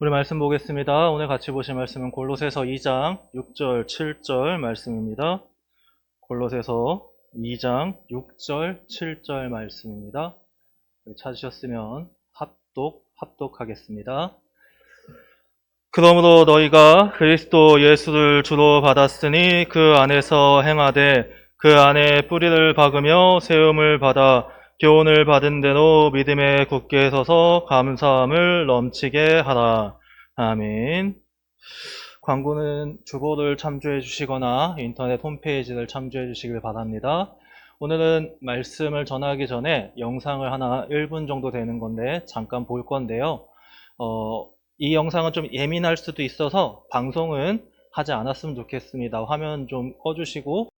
우리 말씀 보겠습니다. 오늘 같이 보실 말씀은 골로새서 2장 6절, 7절 말씀입니다. 골로새서 2장 6절, 7절 말씀입니다. 찾으셨으면 합독하겠습니다. 그러므로 너희가 그리스도 예수를 주로 받았으니 그 안에서 행하되 그 안에 뿌리를 박으며 세움을 받아 교훈을 받은 대로 믿음에 굳게 서서 감사함을 넘치게 하라. 아멘. 광고는 주보를 참조해 주시거나 인터넷 홈페이지를 참조해 주시길 바랍니다. 오늘은 말씀을 전하기 전에 영상을 하나 1분 정도 되는 건데 잠깐 볼 건데요. 이 영상은 좀 예민할 수도 있어서 방송은 하지 않았으면 좋겠습니다. 화면 좀 꺼주시고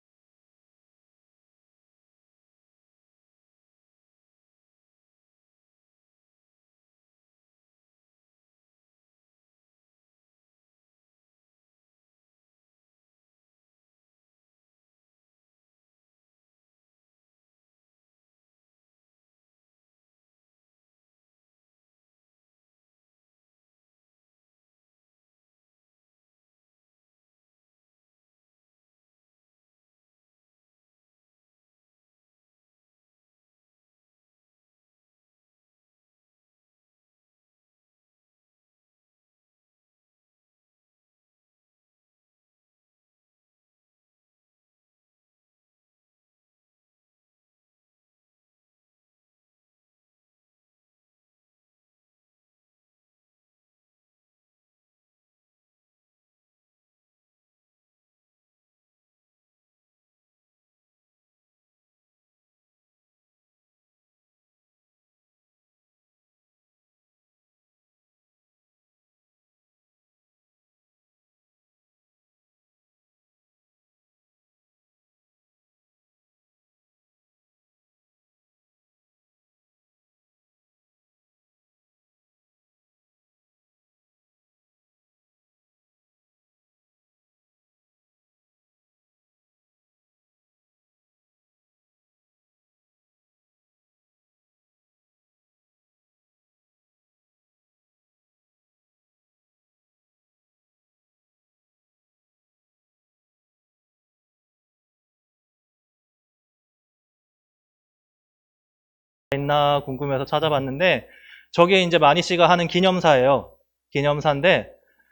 있나 궁금해서 찾아봤는데 저게 이제 마니 씨가 하는 기념사예요. 기념사인데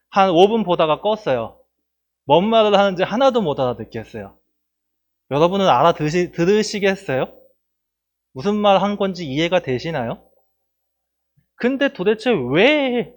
한 5분 보다가 껐어요. 뭔 말을 하는지 하나도 못 알아듣겠어요. 여러분은 들으시겠어요? 무슨 말 한 건지 이해가 되시나요? 근데 도대체 왜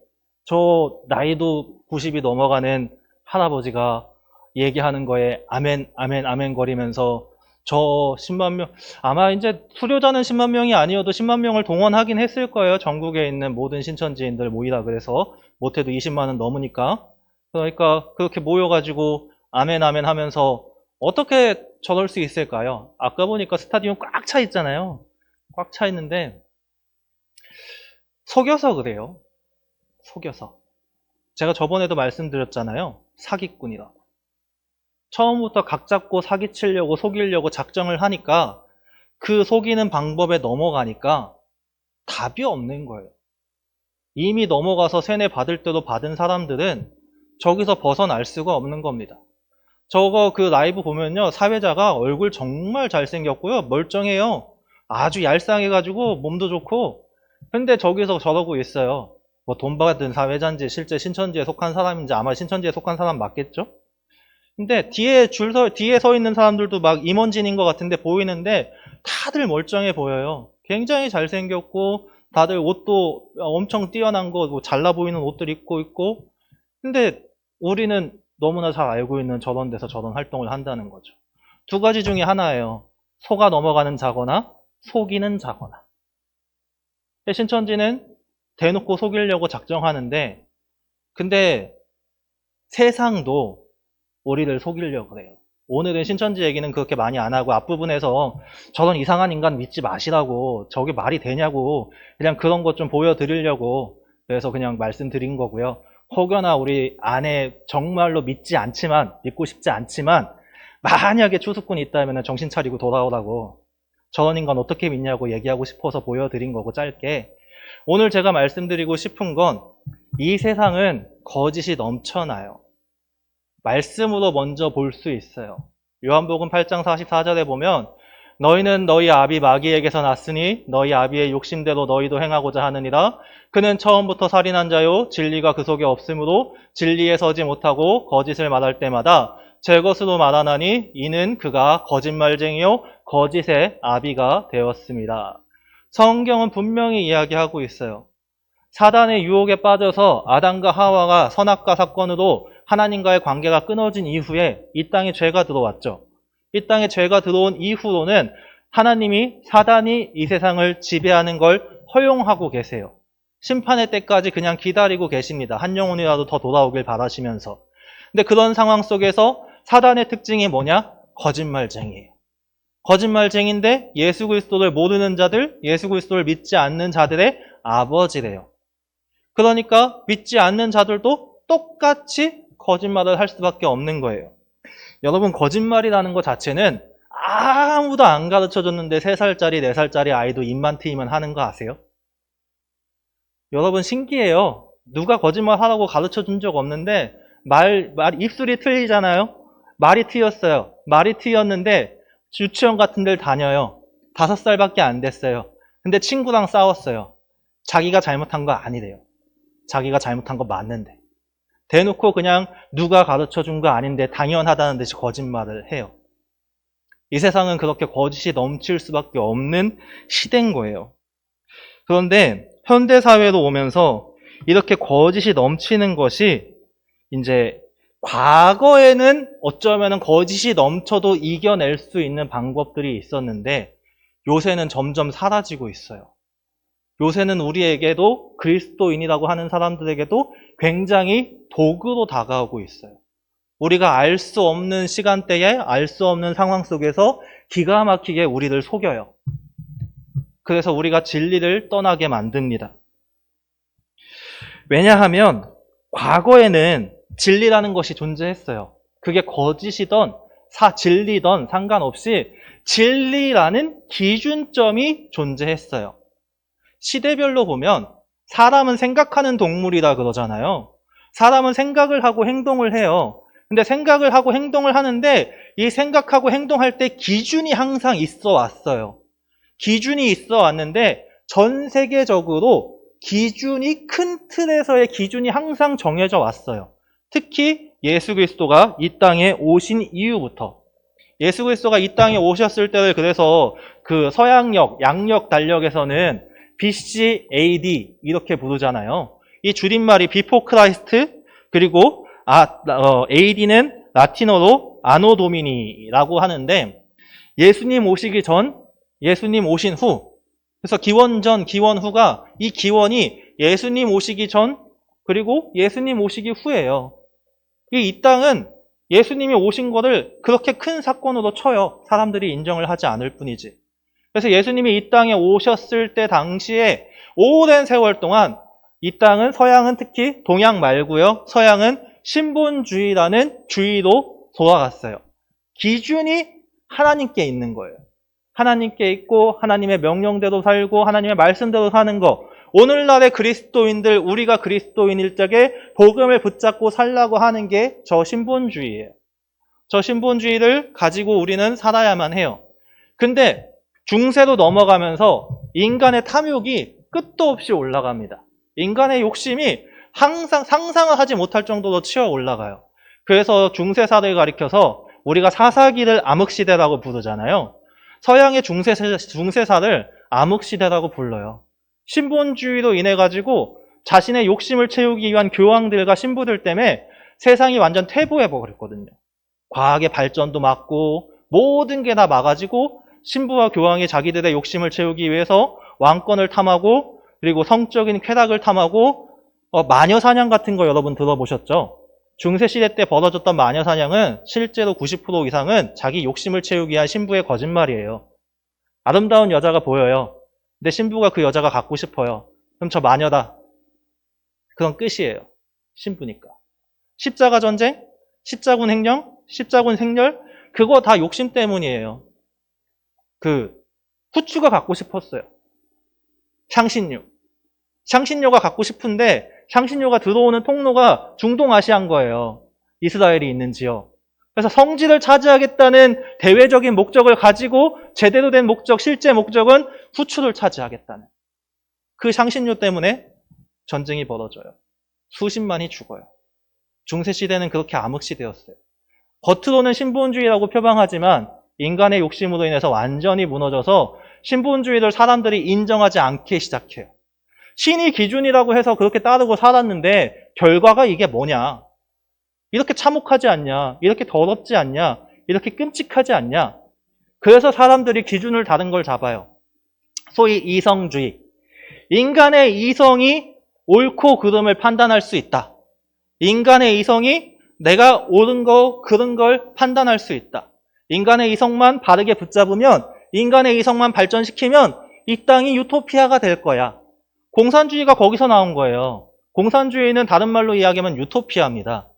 저 나이도 90이 넘어가는 할아버지가 얘기하는 거에 아멘, 아멘, 아멘 거리면서 저 10만 명, 아마 이제 수료자는 10만 명이 아니어도 10만 명을 동원하긴 했을 거예요. 전국에 있는 모든 신천지인들 모이라 그래서. 못해도 20만은 넘으니까. 그러니까 그렇게 모여가지고 아멘, 아멘 하면서 어떻게 저럴 수 있을까요? 아까 보니까 스타디움 꽉 차 있잖아요. 꽉 차 있는데 속여서 그래요. 속여서. 제가 저번에도 말씀드렸잖아요. 사기꾼이라고. 처음부터 각 잡고 사기치려고 속이려고 작정을 하니까 그 속이는 방법에 넘어가니까 답이 없는 거예요. 이미 넘어가서 세뇌 받을 대로 받은 사람들은 저기서 벗어날 수가 없는 겁니다. 저거 그 라이브 보면요. 사회자가 얼굴 정말 잘생겼고요. 멀쩡해요. 아주 얄쌍해가지고 몸도 좋고. 근데 저기서 저러고 있어요. 뭐 돈 받은 사회자인지 실제 신천지에 속한 사람인지 아마 신천지에 속한 사람 맞겠죠? 근데 뒤에 서 있는 사람들도 막 임원진인 것 같은데 보이는데 다들 멀쩡해 보여요. 굉장히 잘생겼고 다들 옷도 엄청 뛰어난 거, 뭐 잘나 보이는 옷들 입고 있고. 근데 우리는 너무나 잘 알고 있는 저런 데서 저런 활동을 한다는 거죠. 두 가지 중에 하나예요. 속아 넘어가는 자거나 속이는 자거나. 신천지는 대놓고 속이려고 작정하는데 근데 세상도 우리를 속이려고 그래요. 오늘은 신천지 얘기는 그렇게 많이 안 하고 앞부분에서 저런 이상한 인간 믿지 마시라고 저게 말이 되냐고 그냥 그런 것 좀 보여드리려고 그래서 그냥 말씀드린 거고요. 혹여나 우리 안에 정말로 믿고 싶지 않지만 만약에 추수꾼이 있다면 정신 차리고 돌아오라고 저런 인간 어떻게 믿냐고 얘기하고 싶어서 보여드린 거고 짧게 오늘 제가 말씀드리고 싶은 건 이 세상은 거짓이 넘쳐나요. 말씀으로 먼저 볼 수 있어요. 요한복음 8장 44절에 보면 너희는 너희 아비 마귀에게서 났으니 너희 아비의 욕심대로 너희도 행하고자 하느니라. 그는 처음부터 살인한 자요 진리가 그 속에 없으므로 진리에 서지 못하고 거짓을 말할 때마다 제 것으로 말하나니 이는 그가 거짓말쟁이요 거짓의 아비가 되었습니다. 성경은 분명히 이야기하고 있어요. 사단의 유혹에 빠져서 아담과 하와가 선악과 사건으로 하나님과의 관계가 끊어진 이후에 이 땅에 죄가 들어왔죠. 이 땅에 죄가 들어온 이후로는 하나님이 사단이 이 세상을 지배하는 걸 허용하고 계세요. 심판의 때까지 그냥 기다리고 계십니다. 한 영혼이라도 더 돌아오길 바라시면서. 근데 그런 상황 속에서 사단의 특징이 뭐냐? 거짓말쟁이에요. 거짓말쟁인데 예수 그리스도를 모르는 자들, 예수 그리스도를 믿지 않는 자들의 아버지래요. 그러니까 믿지 않는 자들도 똑같이 거짓말을 할 수밖에 없는 거예요. 여러분, 거짓말이라는 것 자체는 아무도 안 가르쳐줬는데 3살짜리, 4살짜리 아이도 입만 트이면 하는 거 아세요? 여러분, 신기해요. 누가 거짓말 하라고 가르쳐준 적 없는데 입술이 틀리잖아요. 말이 트였어요. 말이 트였는데 유치원 같은 데를 다녀요. 5살밖에 안 됐어요. 근데 친구랑 싸웠어요. 자기가 잘못한 거 아니래요. 자기가 잘못한 거 맞는데. 대놓고 그냥 누가 가르쳐준 거 아닌데 당연하다는 듯이 거짓말을 해요. 이 세상은 그렇게 거짓이 넘칠 수밖에 없는 시대인 거예요. 그런데 현대사회로 오면서 이렇게 거짓이 넘치는 것이 이제 과거에는 어쩌면 거짓이 넘쳐도 이겨낼 수 있는 방법들이 있었는데 요새는 점점 사라지고 있어요. 요새는 우리에게도 그리스도인이라고 하는 사람들에게도 굉장히 도구로 다가오고 있어요. 우리가 알 수 없는 시간대에 알 수 없는 상황 속에서 기가 막히게 우리를 속여요. 그래서 우리가 진리를 떠나게 만듭니다. 왜냐하면 과거에는 진리라는 것이 존재했어요. 그게 거짓이던 진리던 상관없이 진리라는 기준점이 존재했어요. 시대별로 보면 사람은 생각하는 동물이라 그러잖아요. 사람은 생각을 하고 행동을 해요. 근데 생각을 하고 행동을 하는데 이 생각하고 행동할 때 기준이 항상 있어 왔어요. 기준이 있어 왔는데 전 세계적으로 기준이 큰 틀에서의 기준이 항상 정해져 왔어요. 특히 예수 그리스도가 이 땅에 오신 이후부터 예수 그리스도가 이 땅에 오셨을 때를 그래서 그 서양력, 양력 달력에서는 BC, AD 이렇게 부르잖아요. 이 줄임말이 Before Christ 그리고 AD는 라틴어로 아노 도미니라고 하는데 예수님 오시기 전, 예수님 오신 후 그래서 기원 전, 기원 후가 이 기원이 예수님 오시기 전 그리고 예수님 오시기 후예요. 이 땅은 예수님이 오신 거를 그렇게 큰 사건으로 쳐요. 사람들이 인정을 하지 않을 뿐이지. 그래서 예수님이 이 땅에 오셨을 때 당시에 오랜 세월 동안 이 땅은 서양은 특히 동양 말고요. 서양은 신본주의라는 주의로 돌아갔어요. 기준이 하나님께 있는 거예요. 하나님께 있고 하나님의 명령대로 살고 하나님의 말씀대로 사는 거. 오늘날의 그리스도인들, 우리가 그리스도인일 적에 복음을 붙잡고 살라고 하는 게 저 신본주의예요. 저 신본주의를 가지고 우리는 살아야만 해요. 근데 중세로 넘어가면서 인간의 탐욕이 끝도 없이 올라갑니다. 인간의 욕심이 항상 상상을 하지 못할 정도로 치어 올라가요. 그래서 중세사를 가리켜서 우리가 사사기를 암흑시대라고 부르잖아요. 서양의 중세사를 암흑시대라고 불러요. 신본주의로 인해 가지고 자신의 욕심을 채우기 위한 교황들과 신부들 때문에 세상이 완전 퇴보해버렸거든요. 과학의 발전도 막고 모든 게 다 막아지고 신부와 교황이 자기들의 욕심을 채우기 위해서 왕권을 탐하고 그리고 성적인 쾌락을 탐하고 마녀사냥 같은 거 여러분 들어보셨죠? 중세시대 때 벌어졌던 마녀사냥은 실제로 90% 이상은 자기 욕심을 채우기 위한 신부의 거짓말이에요. 아름다운 여자가 보여요. 근데 신부가 그 여자가 갖고 싶어요. 그럼 저 마녀다. 그건 끝이에요. 신부니까. 십자가 전쟁, 십자군 행령, 십자군 생렬 그거 다 욕심 때문이에요. 후추가 갖고 싶었어요. 향신료. 향신료가 갖고 싶은데 향신료가 들어오는 통로가 중동아시아인 거예요. 이스라엘이 있는 지역. 그래서 성지를 차지하겠다는 대외적인 목적을 가지고 제대로 된 목적, 실제 목적은 후추를 차지하겠다는. 그 향신료 때문에 전쟁이 벌어져요. 수십만이 죽어요. 중세시대는 그렇게 암흑시대였어요. 겉으로는 신분주의라고 표방하지만 인간의 욕심으로 인해서 완전히 무너져서 신분주의를 사람들이 인정하지 않기 시작해요. 신이 기준이라고 해서 그렇게 따르고 살았는데 결과가 이게 뭐냐? 이렇게 참혹하지 않냐? 이렇게 더럽지 않냐? 이렇게 끔찍하지 않냐? 그래서 사람들이 기준을 다른 걸 잡아요. 소위 이성주의. 인간의 이성이 옳고 그름을 판단할 수 있다. 인간의 이성이 내가 옳은 거, 그른 걸 판단할 수 있다. 인간의 이성만 바르게 붙잡으면, 인간의 이성만 발전시키면 이 땅이 유토피아가 될 거야. 공산주의가 거기서 나온 거예요. 공산주의는 다른 말로 이야기하면 유토피아입니다.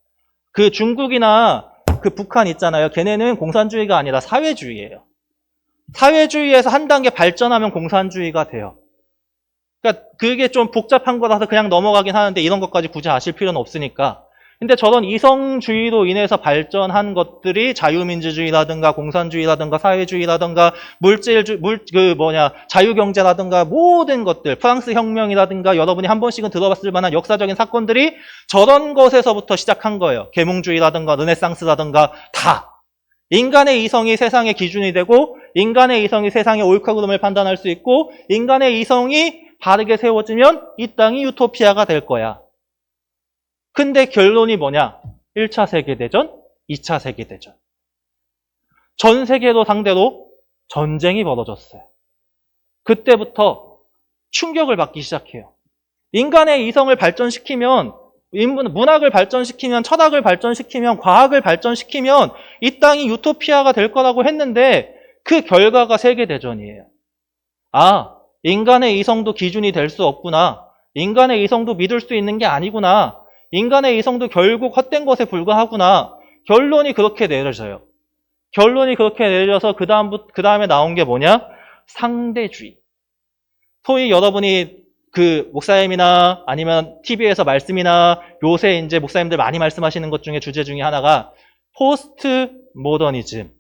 그 중국이나 그 북한 있잖아요. 걔네는 공산주의가 아니라 사회주의예요. 사회주의에서 한 단계 발전하면 공산주의가 돼요. 그러니까 그게 좀 복잡한 거라서 그냥 넘어가긴 하는데 이런 것까지 굳이 아실 필요는 없으니까. 근데 저런 이성주의로 인해서 발전한 것들이 자유민주주의라든가 공산주의라든가 사회주의라든가 자유경제라든가 모든 것들, 프랑스 혁명이라든가 여러분이 한 번씩은 들어봤을 만한 역사적인 사건들이 저런 것에서부터 시작한 거예요. 계몽주의라든가 르네상스라든가 다. 인간의 이성이 세상의 기준이 되고 인간의 이성이 세상의 옳고 그름을 판단할 수 있고 인간의 이성이 바르게 세워지면 이 땅이 유토피아가 될 거야. 근데 결론이 뭐냐? 1차 세계대전, 2차 세계대전. 전 세계로 상대로 전쟁이 벌어졌어요. 그때부터 충격을 받기 시작해요. 인간의 이성을 발전시키면, 문학을 발전시키면, 철학을 발전시키면, 과학을 발전시키면 이 땅이 유토피아가 될 거라고 했는데 그 결과가 세계대전이에요. 아, 인간의 이성도 기준이 될 수 없구나. 인간의 이성도 믿을 수 있는 게 아니구나. 인간의 이성도 결국 헛된 것에 불과하구나. 결론이 그렇게 내려져요. 결론이 그렇게 내려져서 그 다음에 나온 게 뭐냐? 상대주의. 소위 여러분이 그 목사님이나 아니면 TV에서 말씀이나 요새 이제 목사님들 많이 말씀하시는 것 중에 주제 중에 하나가 포스트 모더니즘.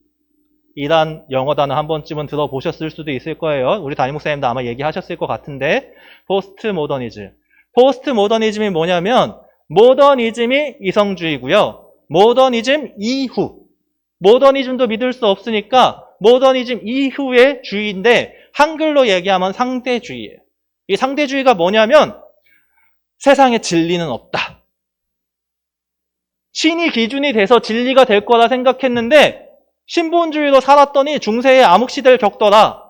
이란 영어 단어 한 번쯤은 들어보셨을 수도 있을 거예요. 우리 담임 목사님도 아마 얘기하셨을 것 같은데 포스트 모더니즘. 포스트 모더니즘이 뭐냐면 모더니즘이 이성주의고요. 모더니즘 이후. 모더니즘도 믿을 수 없으니까 모더니즘 이후의 주의인데 한글로 얘기하면 상대주의예요. 이 상대주의가 뭐냐면 세상에 진리는 없다. 신이 기준이 돼서 진리가 될 거라 생각했는데 신분주의로 살았더니 중세의 암흑시대를 겪더라.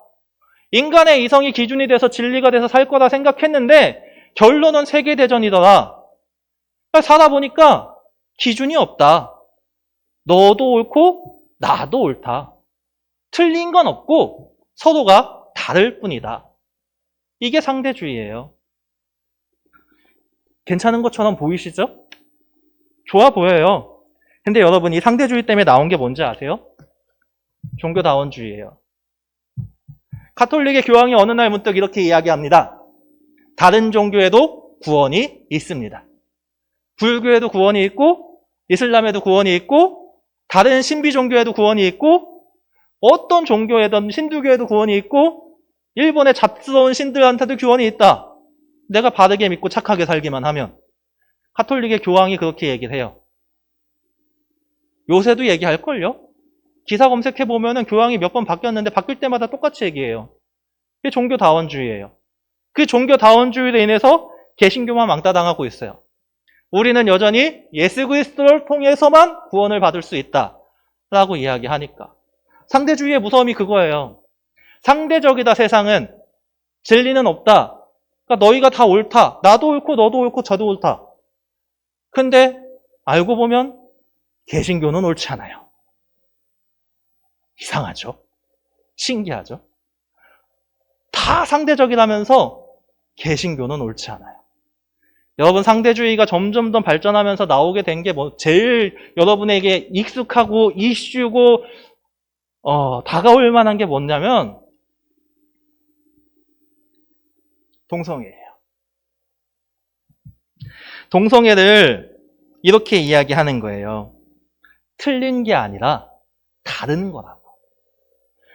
인간의 이성이 기준이 돼서 진리가 돼서 살 거라 생각했는데 결론은 세계대전이더라. 살아보니까 기준이 없다. 너도 옳고 나도 옳다. 틀린 건 없고 서로가 다를 뿐이다. 이게 상대주의예요. 괜찮은 것처럼 보이시죠? 좋아 보여요. 근데 여러분 이 상대주의 때문에 나온 게 뭔지 아세요? 종교다원주의예요. 가톨릭의 교황이 어느 날 문득 이렇게 이야기합니다. 다른 종교에도 구원이 있습니다. 불교에도 구원이 있고 이슬람에도 구원이 있고 다른 신비 종교에도 구원이 있고 어떤 종교에든 힌두교에도 구원이 있고 일본의 잡스러운 신들한테도 구원이 있다. 내가 바르게 믿고 착하게 살기만 하면. 가톨릭의 교황이 그렇게 얘기를 해요. 요새도 얘기할걸요? 기사 검색해보면 교황이 몇 번 바뀌었는데 바뀔 때마다 똑같이 얘기해요. 그게 종교다원주의예요. 그 종교다원주의로 인해서 개신교만 망다당하고 있어요. 우리는 여전히 예수 그리스도를 통해서만 구원을 받을 수 있다라고 이야기하니까. 상대주의의 무서움이 그거예요. 상대적이다 세상은. 진리는 없다. 그러니까 너희가 다 옳다. 나도 옳고 너도 옳고 저도 옳다. 근데 알고 보면 개신교는 옳지 않아요. 이상하죠? 신기하죠? 다 상대적이라면서 개신교는 옳지 않아요. 여러분 상대주의가 점점 더 발전하면서 나오게 된 게 제일 여러분에게 익숙하고 이슈고 다가올 만한 게 뭐냐면 동성애예요. 동성애를 이렇게 이야기하는 거예요. 틀린 게 아니라 다른 거라고.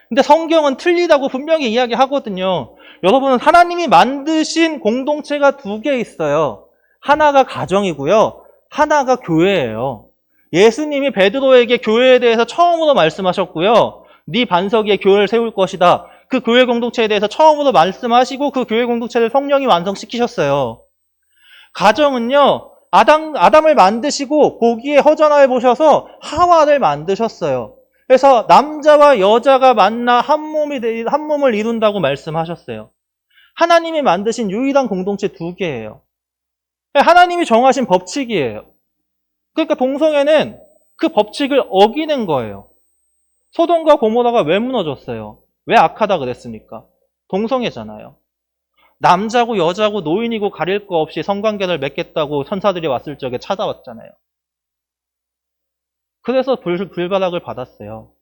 근데 성경은 틀리다고 분명히 이야기하거든요. 여러분, 하나님이 만드신 공동체가 두 개 있어요. 하나가 가정이고요. 하나가 교회예요. 예수님이 베드로에게 교회에 대해서 처음으로 말씀하셨고요. 네 반석 위에 교회를 세울 것이다. 그 교회 공동체에 대해서 처음으로 말씀하시고 그 교회 공동체를 성령이 완성시키셨어요. 가정은요, 아담을 만드시고 거기에 허전하게 보셔서 하와를 만드셨어요. 그래서 남자와 여자가 만나 한 몸을 이룬다고 말씀하셨어요. 하나님이 만드신 유일한 공동체 두 개예요. 하나님이 정하신 법칙이에요. 그러니까 동성애는 그 법칙을 어기는 거예요. 소돔과 고모라가 왜 무너졌어요? 왜 악하다 그랬습니까? 동성애잖아요. 남자고 여자고 노인이고 가릴 거 없이 성관계를 맺겠다고 천사들이 왔을 적에 찾아왔잖아요. 그래서 불바닥을 받았어요.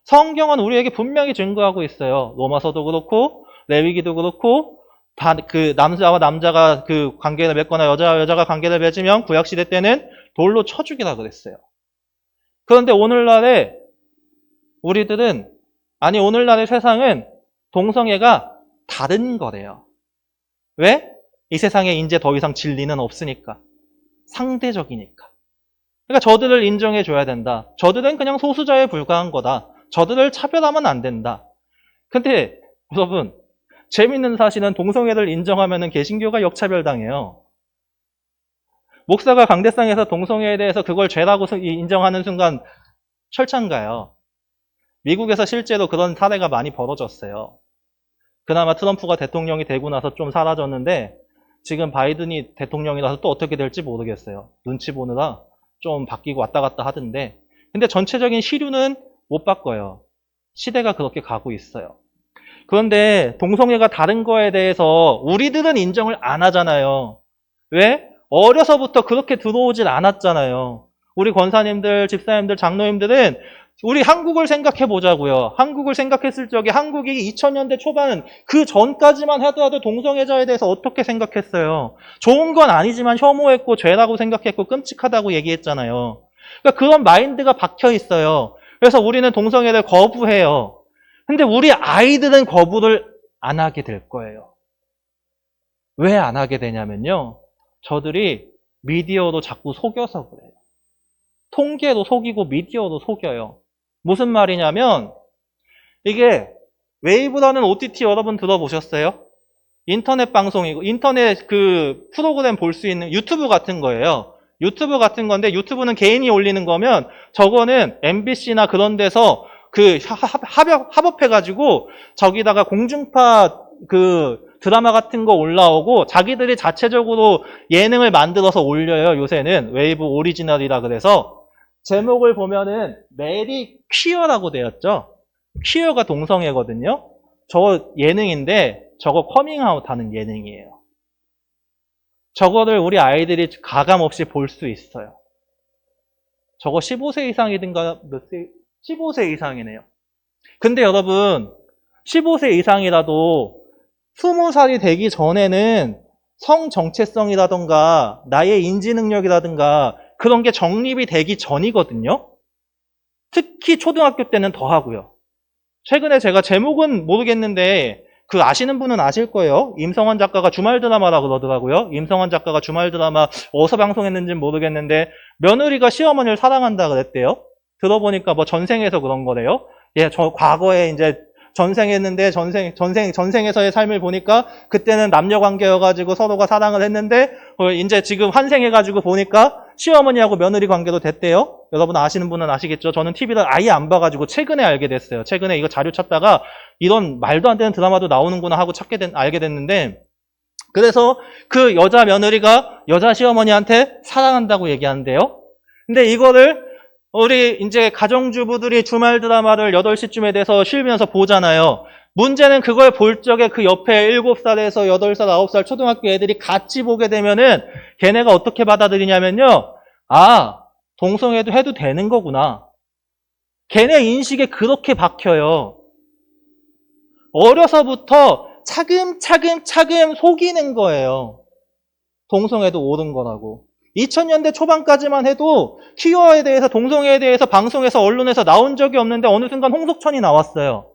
성경은 우리에게 분명히 증거하고 있어요. 로마서도 그렇고 레위기도 그렇고 그 남자와 남자가 그 관계를 맺거나 여자와 여자가 관계를 맺으면 구약시대 때는 돌로 쳐 죽이라 그랬어요. 그런데 오늘날의 오늘날의 세상은 동성애가 다른 거래요. 왜? 이 세상에 이제 더 이상 진리는 없으니까. 상대적이니까. 그러니까 저들을 인정해 줘야 된다. 저들은 그냥 소수자에 불과한 거다. 저들을 차별하면 안 된다. 근데 여러분, 재밌는 사실은 동성애를 인정하면 개신교가 역차별당해요. 목사가 강대상에서 동성애에 대해서 그걸 죄라고 인정하는 순간 철창가요. 미국에서 실제로 그런 사례가 많이 벌어졌어요. 그나마 트럼프가 대통령이 되고 나서 좀 사라졌는데 지금 바이든이 대통령이라서 또 어떻게 될지 모르겠어요. 눈치 보느라 좀 바뀌고 왔다 갔다 하던데, 근데 전체적인 시류는 못 바꿔요. 시대가 그렇게 가고 있어요. 그런데 동성애가 다른 거에 대해서 우리들은 인정을 안 하잖아요. 왜? 어려서부터 그렇게 들어오질 않았잖아요. 우리 권사님들, 집사님들, 장로님들은 우리 한국을 생각해 보자고요. 한국을 생각했을 적에 한국이 2000년대 초반 그 전까지만 하더라도 동성애자에 대해서 어떻게 생각했어요? 좋은 건 아니지만 혐오했고 죄라고 생각했고 끔찍하다고 얘기했잖아요. 그러니까 그런 마인드가 박혀 있어요. 그래서 우리는 동성애를 거부해요. 근데 우리 아이들은 거부를 안 하게 될 거예요. 왜 안 하게 되냐면요. 저들이 미디어로 자꾸 속여서 그래요. 통계로 속이고 미디어로 속여요. 무슨 말이냐면 이게 웨이브라는 OTT 여러분 들어보셨어요? 인터넷 방송이고 인터넷 그 프로그램 볼 수 있는 유튜브 같은 거예요. 유튜브 같은 건데 유튜브는 개인이 올리는 거면 저거는 MBC나 그런 데서 그 합업해가지고 저기다가 공중파 그 드라마 같은 거 올라오고 자기들이 자체적으로 예능을 만들어서 올려요. 요새는 웨이브 오리지널이라 그래서 제목을 보면은 메리 퀴어라고 되었죠. 퀴어가 동성애거든요. 저 예능인데 저거 커밍아웃 하는 예능이에요. 저거를 우리 아이들이 가감 없이 볼 수 있어요. 저거 15세 이상이든가 15세 이상이네요. 근데 여러분 15세 이상이라도 20살이 되기 전에는 성 정체성이라든가 나의 인지 능력이라든가 그런 게 정립이 되기 전이거든요. 특히 초등학교 때는 더 하고요. 최근에 제가 제목은 모르겠는데 그 아시는 분은 아실 거예요. 임성환 작가가 주말 드라마라 그러더라고요. 임성환 작가가 주말 드라마 어디서 방송했는지는 모르겠는데 며느리가 시어머니를 사랑한다 그랬대요. 들어보니까 뭐 전생에서 그런 거래요. 예, 저 과거에 이제 전생했는데 전생에서의 삶을 보니까 그때는 남녀 관계여가지고 서로가 사랑을 했는데 이제 지금 환생해가지고 보니까 시어머니하고 며느리 관계도 됐대요. 여러분 아시는 분은 아시겠죠? 저는 TV를 아예 안 봐가지고 최근에 알게 됐어요. 최근에 이거 자료 찾다가 이런 말도 안 되는 드라마도 나오는구나 하고 알게 됐는데, 그래서 그 여자 며느리가 여자 시어머니한테 사랑한다고 얘기하는데요. 근데 이거를 우리 이제 가정주부들이 주말 드라마를 8시쯤에 돼서 쉬면서 보잖아요. 문제는 그걸 볼 적에 그 옆에 7살에서 8살, 9살 초등학교 애들이 같이 보게 되면은 걔네가 어떻게 받아들이냐면요. 아, 동성애도 해도 되는 거구나. 걔네 인식에 그렇게 박혀요. 어려서부터 차근차근 속이는 거예요. 동성애도 옳은 거라고. 2000년대 초반까지만 해도 퀴어에 대해서, 동성애에 대해서 방송에서, 언론에서 나온 적이 없는데 어느 순간 홍석천이 나왔어요.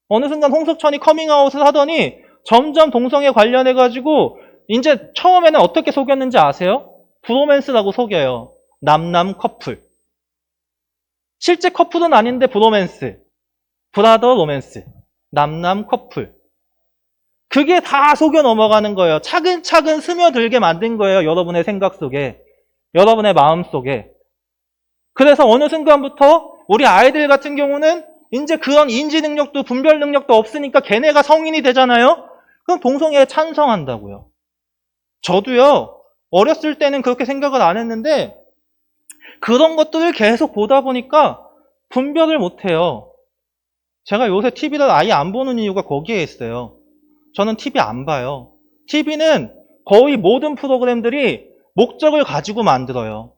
어느 순간 홍석천이 커밍아웃을 하더니 점점 동성애 관련해가지고 이제 처음에는 어떻게 속였는지 아세요? 브로맨스라고 속여요. 남남 커플. 실제 커플은 아닌데 브로맨스. 브라더 로맨스. 남남 커플. 그게 다 속여 넘어가는 거예요. 차근차근 스며들게 만든 거예요. 여러분의 생각 속에. 여러분의 마음 속에. 그래서 어느 순간부터 우리 아이들 같은 경우는 이제 그런 인지 능력도 분별 능력도 없으니까 걔네가 성인이 되잖아요. 그럼 동성애에 찬성한다고요. 저도요. 어렸을 때는 그렇게 생각을 안 했는데 그런 것들을 계속 보다 보니까 분별을 못해요. 제가 요새 TV를 아예 안 보는 이유가 거기에 있어요. 저는 TV 안 봐요. TV는 거의 모든 프로그램들이 목적을 가지고 만들어요.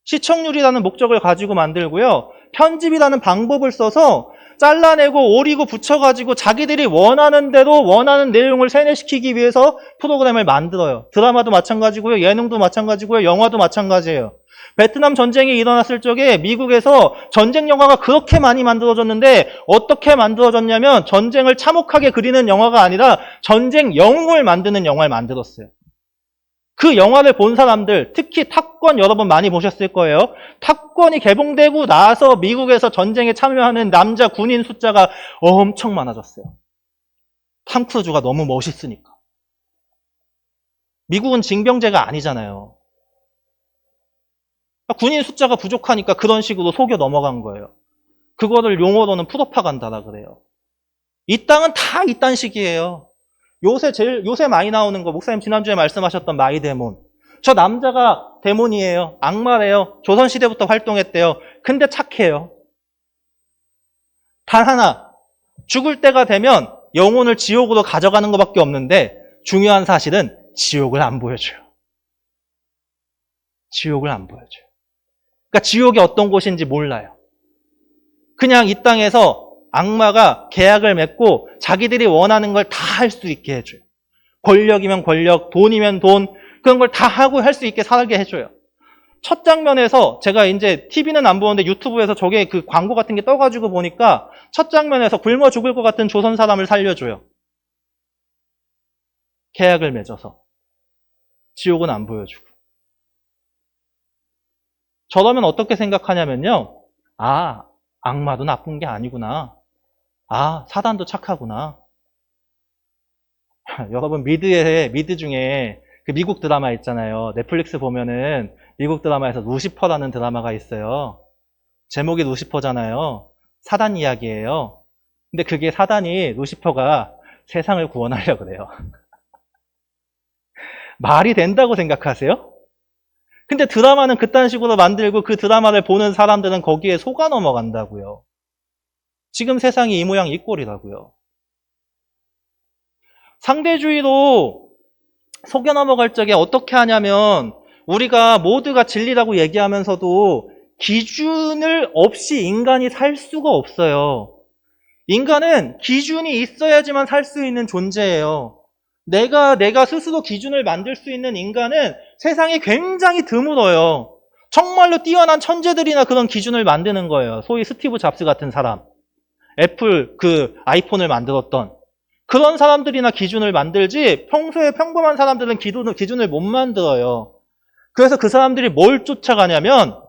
시청률이라는 목적을 가지고 만들고요. 편집이라는 방법을 써서 잘라내고 오리고 붙여가지고 자기들이 원하는 대로 원하는 내용을 세뇌시키기 위해서 프로그램을 만들어요. 드라마도 마찬가지고요. 예능도 마찬가지고요. 영화도 마찬가지예요. 베트남 전쟁이 일어났을 적에 미국에서 전쟁 영화가 그렇게 많이 만들어졌는데 어떻게 만들어졌냐면 전쟁을 참혹하게 그리는 영화가 아니라 전쟁 영웅을 만드는 영화를 만들었어요. 그 영화를 본 사람들, 특히 탑건 여러분 많이 보셨을 거예요. 탑건이 개봉되고 나서 미국에서 전쟁에 참여하는 남자 군인 숫자가 엄청 많아졌어요. 탐 크루즈가 너무 멋있으니까. 미국은 징병제가 아니잖아요. 군인 숫자가 부족하니까 그런 식으로 속여 넘어간 거예요. 그거를 용어로는 프로파간다라 그래요. 이 땅은 다 이딴 식이에요. 요새 많이 나오는 거, 목사님 지난주에 말씀하셨던 마이데몬. 저 남자가 데몬이에요. 악마래요. 조선시대부터 활동했대요. 근데 착해요. 단 하나, 죽을 때가 되면 영혼을 지옥으로 가져가는 것밖에 없는데 중요한 사실은 지옥을 안 보여줘요. 지옥을 안 보여줘요. 그러니까 지옥이 어떤 곳인지 몰라요. 그냥 이 땅에서 악마가 계약을 맺고 자기들이 원하는 걸 다 할 수 있게 해줘요. 권력이면 권력, 돈이면 돈, 그런 걸 다 하고 할 수 있게 살게 해줘요. 첫 장면에서 제가 이제 TV는 안 보는데 유튜브에서 저게 그 광고 같은 게 떠가지고 보니까 첫 장면에서 굶어 죽을 것 같은 조선 사람을 살려줘요. 계약을 맺어서. 지옥은 안 보여주고. 저러면 어떻게 생각하냐면요. 아, 악마도 나쁜 게 아니구나. 아, 사단도 착하구나. 여러분 미드 중에 그 미국 드라마 있잖아요. 넷플릭스 보면은 미국 드라마에서 루시퍼라는 드라마가 있어요. 제목이 루시퍼잖아요. 사단 이야기예요. 근데 그게 사단이 루시퍼가 세상을 구원하려고 그래요. 말이 된다고 생각하세요? 근데 드라마는 그딴 식으로 만들고 그 드라마를 보는 사람들은 거기에 속아 넘어간다고요. 지금 세상이 이 모양 이 꼴이라고요. 상대주의로 속여 넘어갈 적에 어떻게 하냐면 우리가 모두가 진리라고 얘기하면서도 기준을 없이 인간이 살 수가 없어요. 인간은 기준이 있어야지만 살 수 있는 존재예요. 내가 스스로 기준을 만들 수 있는 인간은 세상에 굉장히 드물어요. 정말로 뛰어난 천재들이나 그런 기준을 만드는 거예요. 소위 스티브 잡스 같은 사람. 애플 그 아이폰을 만들었던 그런 사람들이나 기준을 만들지 평소에 평범한 사람들은 기준을 못 만들어요. 그래서 그 사람들이 뭘 쫓아가냐면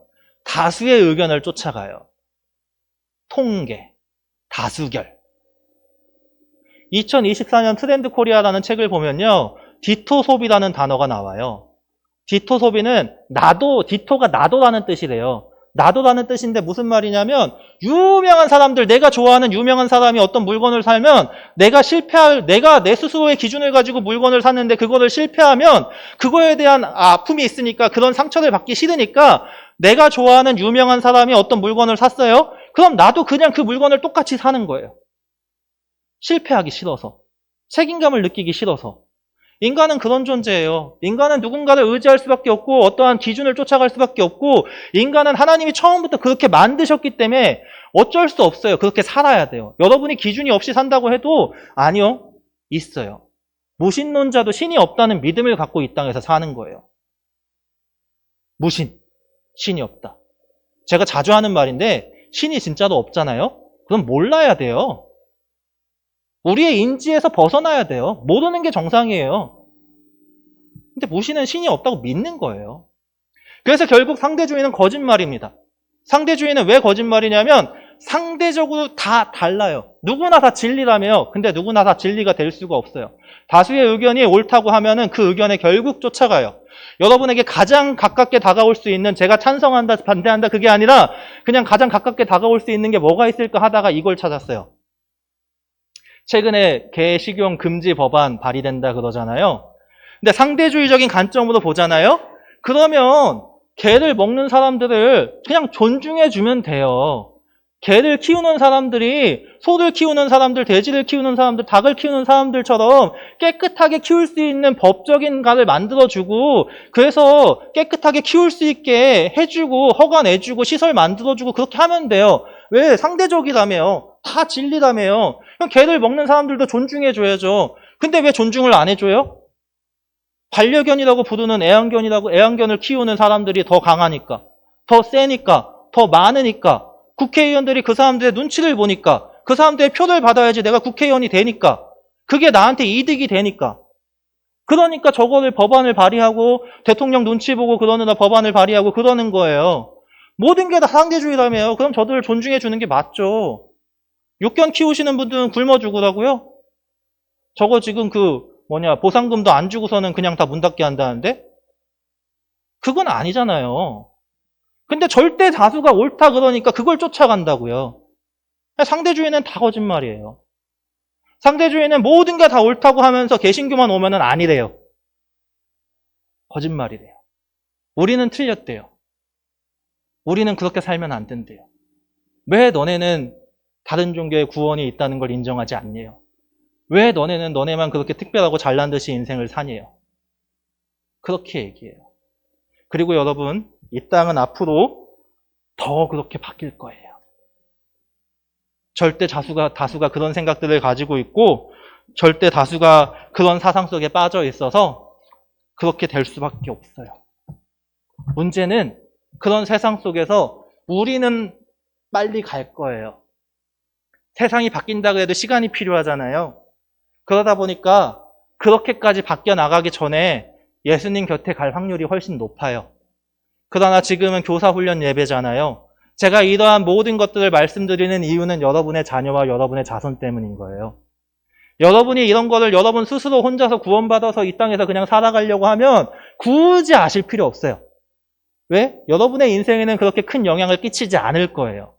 다수의 의견을 쫓아가요. 통계, 다수결. 2024년 트렌드 코리아라는 책을 보면요. 디토 소비라는 단어가 나와요. 디토 소비는 디토가 나도라는 뜻이래요. 나도라는 뜻인데 무슨 말이냐면 유명한 사람들, 내가 좋아하는 유명한 사람이 어떤 물건을 살면 내가 내 스스로의 기준을 가지고 물건을 샀는데 그거를 실패하면 그거에 대한 아픔이 있으니까 그런 상처를 받기 싫으니까 내가 좋아하는 유명한 사람이 어떤 물건을 샀어요. 그럼 나도 그냥 그 물건을 똑같이 사는 거예요. 실패하기 싫어서. 책임감을 느끼기 싫어서. 인간은 그런 존재예요. 인간은 누군가를 의지할 수밖에 없고 어떠한 기준을 쫓아갈 수밖에 없고 인간은 하나님이 처음부터 그렇게 만드셨기 때문에 어쩔 수 없어요. 그렇게 살아야 돼요. 여러분이 기준이 없이 산다고 해도 아니요. 있어요. 무신론자도 신이 없다는 믿음을 갖고 이 땅에서 사는 거예요. 무신, 신이 없다. 제가 자주 하는 말인데 신이 진짜로 없잖아요? 그럼 몰라야 돼요. 우리의 인지에서 벗어나야 돼요. 모르는 게 정상이에요. 근데 무신은 신이 없다고 믿는 거예요. 그래서 결국 상대주의는 거짓말입니다. 상대주의는 왜 거짓말이냐면 상대적으로 다 달라요. 누구나 다 진리라며요. 근데 누구나 다 진리가 될 수가 없어요. 다수의 의견이 옳다고 하면은 그 의견에 결국 쫓아가요. 여러분에게 가장 가깝게 다가올 수 있는, 제가 찬성한다, 반대한다 그게 아니라 그냥 가장 가깝게 다가올 수 있는 게 뭐가 있을까 하다가 이걸 찾았어요. 최근에 개 식용 금지 법안 발의된다 그러잖아요. 근데 상대주의적인 관점으로 보잖아요. 그러면 개를 먹는 사람들을 그냥 존중해주면 돼요. 개를 키우는 사람들이 소를 키우는 사람들, 돼지를 키우는 사람들, 닭을 키우는 사람들처럼 깨끗하게 키울 수 있는 법적인 가를 만들어주고, 그래서 깨끗하게 키울 수 있게 해주고 허가 내주고 시설 만들어주고 그렇게 하면 돼요. 왜? 상대적이라며요. 다 진리라며요. 그럼 개를 먹는 사람들도 존중해줘야죠. 근데 왜 존중을 안 해줘요? 반려견이라고 부르는 애완견을 키우는 사람들이 더 강하니까, 더 세니까, 더 많으니까, 국회의원들이 그 사람들의 눈치를 보니까, 그 사람들의 표를 받아야지 내가 국회의원이 되니까, 그게 나한테 이득이 되니까. 그러니까 저거를 법안을 발의하고 대통령 눈치 보고 그러느라 법안을 발의하고 그러는 거예요. 모든 게 다 상대주의라며요. 그럼 저들을 존중해 주는 게 맞죠. 육견 키우시는 분들은 굶어 죽으라고요? 저거 지금 보상금도 안 주고서는 그냥 다 문 닫게 한다는데? 그건 아니잖아요. 근데 절대 다수가 옳다 그러니까 그걸 쫓아간다고요. 상대주의는 다 거짓말이에요. 상대주의는 모든 게 다 옳다고 하면서 개신교만 오면은 아니래요. 거짓말이래요. 우리는 틀렸대요. 우리는 그렇게 살면 안 된대요. 왜 너네는 다른 종교의 구원이 있다는 걸 인정하지 않네요? 왜 너네는 너네만 그렇게 특별하고 잘난 듯이 인생을 사네요? 그렇게 얘기해요. 그리고 여러분, 이 땅은 앞으로 더 그렇게 바뀔 거예요. 절대 다수가 그런 생각들을 가지고 있고 절대 다수가 그런 사상 속에 빠져 있어서 그렇게 될 수밖에 없어요. 문제는 그런 세상 속에서 우리는 빨리 갈 거예요. 세상이 바뀐다고 해도 시간이 필요하잖아요. 그러다 보니까 그렇게까지 바뀌어 나가기 전에 예수님 곁에 갈 확률이 훨씬 높아요. 그러나 지금은 교사훈련 예배잖아요. 제가 이러한 모든 것들을 말씀드리는 이유는 여러분의 자녀와 여러분의 자손 때문인 거예요. 여러분이 이런 거를 여러분 스스로 혼자서 구원받아서 이 땅에서 그냥 살아가려고 하면 굳이 아실 필요 없어요. 왜? 여러분의 인생에는 그렇게 큰 영향을 끼치지 않을 거예요.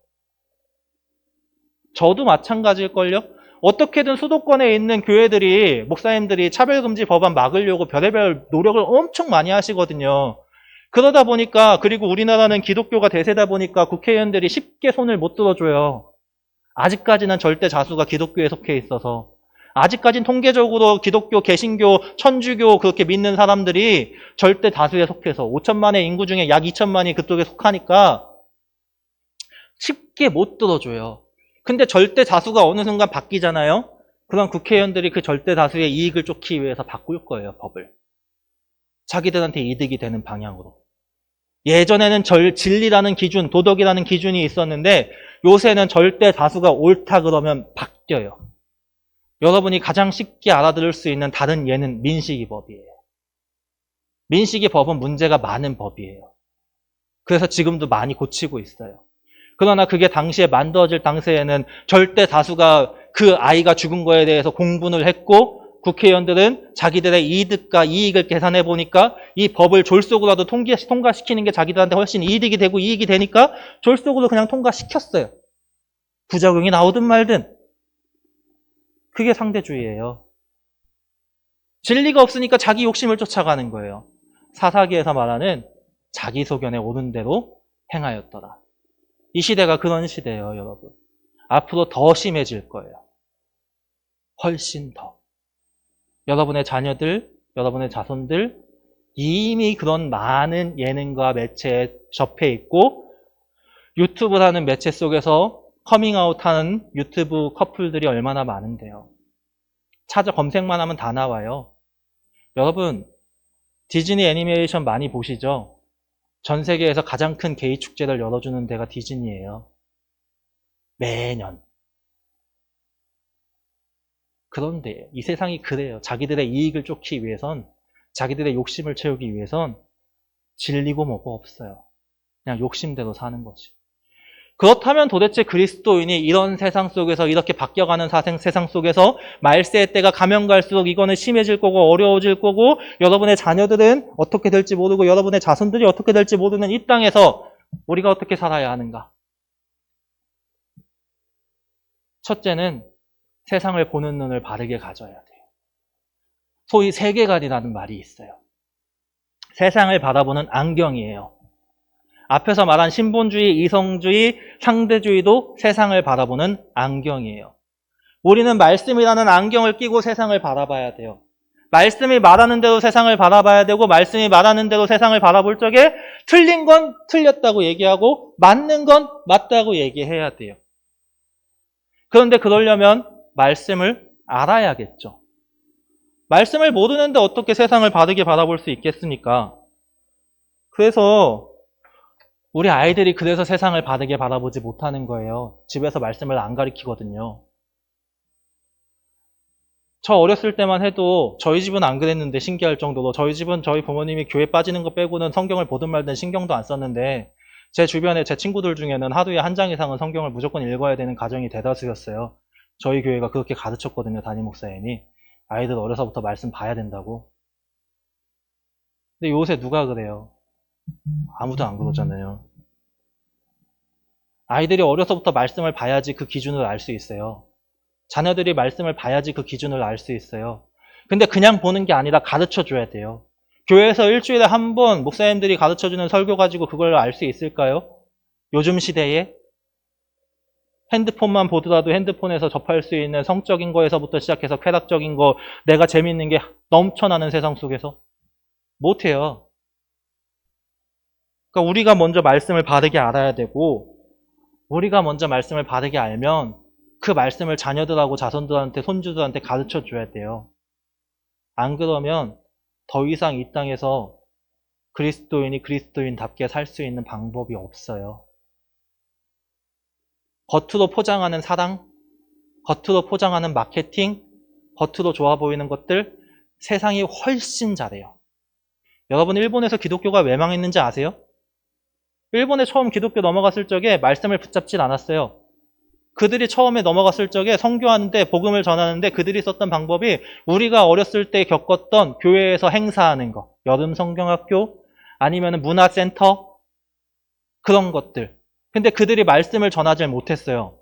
저도 마찬가지일걸요? 어떻게든 수도권에 있는 교회들이, 목사님들이 차별금지 법안 막으려고 별의별 노력을 엄청 많이 하시거든요. 그러다 보니까, 그리고 우리나라는 기독교가 대세다 보니까 국회의원들이 쉽게 손을 못 들어줘요. 아직까지는 절대 다수가 기독교에 속해 있어서. 아직까진 통계적으로 기독교, 개신교, 천주교 그렇게 믿는 사람들이 절대 다수에 속해서 5천만의 인구 중에 약 2천만이 그쪽에 속하니까 쉽게 못 들어줘요. 근데 절대 다수가 어느 순간 바뀌잖아요. 그럼 국회의원들이 그 절대 다수의 이익을 쫓기 위해서 바꿀 거예요, 법을. 자기들한테 이득이 되는 방향으로. 예전에는 진리라는 기준, 도덕이라는 기준이 있었는데 요새는 절대 다수가 옳다 그러면 바뀌어요. 여러분이 가장 쉽게 알아들을 수 있는 다른 예는 민식이 법이에요. 민식이 법은 문제가 많은 법이에요. 그래서 지금도 많이 고치고 있어요. 그러나 그게 당시에 만들어질 당시에는 절대 다수가 그 아이가 죽은 거에 대해서 공분을 했고 국회의원들은 자기들의 이득과 이익을 계산해 보니까 이 법을 졸속으로라도 통과시키는 게 자기들한테 훨씬 이득이 되고 이익이 되니까 졸속으로 그냥 통과시켰어요. 부작용이 나오든 말든. 그게 상대주의예요. 진리가 없으니까 자기 욕심을 쫓아가는 거예요. 사사기에서 말하는 자기 소견에 오른 대로 행하였더라. 이 시대가 그런 시대예요, 여러분. 앞으로 더 심해질 거예요. 훨씬 더. 여러분의 자녀들, 여러분의 자손들 이미 그런 많은 예능과 매체에 접해 있고 유튜브라는 매체 속에서 커밍아웃하는 유튜브 커플들이 얼마나 많은데요. 검색만 하면 다 나와요. 여러분, 디즈니 애니메이션 많이 보시죠? 전 세계에서 가장 큰 게이 축제를 열어주는 데가 디즈니예요. 매년. 그런데 이 세상이 그래요. 자기들의 이익을 쫓기 위해선, 자기들의 욕심을 채우기 위해선 진리고 뭐고 없어요. 그냥 욕심대로 사는 거지. 그렇다면 도대체 그리스도인이 이런 세상 속에서 이렇게 바뀌어가는 세상 속에서 말세의 때가 가면 갈수록 이거는 심해질 거고 어려워질 거고 여러분의 자녀들은 어떻게 될지 모르고 여러분의 자손들이 어떻게 될지 모르는 이 땅에서 우리가 어떻게 살아야 하는가? 첫째는 세상을 보는 눈을 바르게 가져야 돼요. 소위 세계관이라는 말이 있어요. 세상을 바라보는 안경이에요. 앞에서 말한 신본주의, 이성주의, 상대주의도 세상을 바라보는 안경이에요. 우리는 말씀이라는 안경을 끼고 세상을 바라봐야 돼요. 말씀이 말하는 대로 세상을 바라봐야 되고 말씀이 말하는 대로 세상을 바라볼 적에 틀린 건 틀렸다고 얘기하고 맞는 건 맞다고 얘기해야 돼요. 그런데 그러려면 말씀을 알아야겠죠. 말씀을 모르는데 어떻게 세상을 바르게 바라볼 수 있겠습니까? 그래서 우리 아이들이 그래서 세상을 바르게 바라보지 못하는 거예요. 집에서 말씀을 안 가르치거든요. 저 어렸을 때만 해도 저희 집은 안 그랬는데 신기할 정도로 저희 집은 저희 부모님이 교회 빠지는 거 빼고는 성경을 보든 말든 신경도 안 썼는데 제 주변에 제 친구들 중에는 하루에 한 장 이상은 성경을 무조건 읽어야 되는 가정이 대다수였어요. 저희 교회가 그렇게 가르쳤거든요. 담임 목사님이. 아이들 어려서부터 말씀 봐야 된다고. 근데 요새 누가 그래요? 아무도 안 그러잖아요. 아이들이 어려서부터 말씀을 봐야지 그 기준을 알 수 있어요. 자녀들이 말씀을 봐야지 그 기준을 알 수 있어요. 근데 그냥 보는 게 아니라 가르쳐 줘야 돼요. 교회에서 일주일에 한 번 목사님들이 가르쳐 주는 설교 가지고 그걸 알 수 있을까요? 요즘 시대에 핸드폰만 보더라도 핸드폰에서 접할 수 있는 성적인 거에서부터 시작해서 쾌락적인 거, 내가 재밌는 게 넘쳐나는 세상 속에서 못해요. 그러니까 우리가 먼저 말씀을 바르게 알아야 되고 우리가 먼저 말씀을 바르게 알면 그 말씀을 자녀들하고 자손들한테 손주들한테 가르쳐 줘야 돼요. 안 그러면 더 이상 이 땅에서 그리스도인이 그리스도인답게 살 수 있는 방법이 없어요. 겉으로 포장하는 사랑, 겉으로 포장하는 마케팅, 겉으로 좋아 보이는 것들 세상이 훨씬 잘해요. 여러분 일본에서 기독교가 왜 망했는지 아세요? 일본에 처음 기독교 넘어갔을 적에 말씀을 붙잡질 않았어요. 그들이 처음에 넘어갔을 적에 선교하는데 복음을 전하는데 그들이 썼던 방법이 우리가 어렸을 때 겪었던 교회에서 행사하는 거, 여름 성경학교 아니면 문화센터 그런 것들. 근데 그들이 말씀을 전하지 못했어요.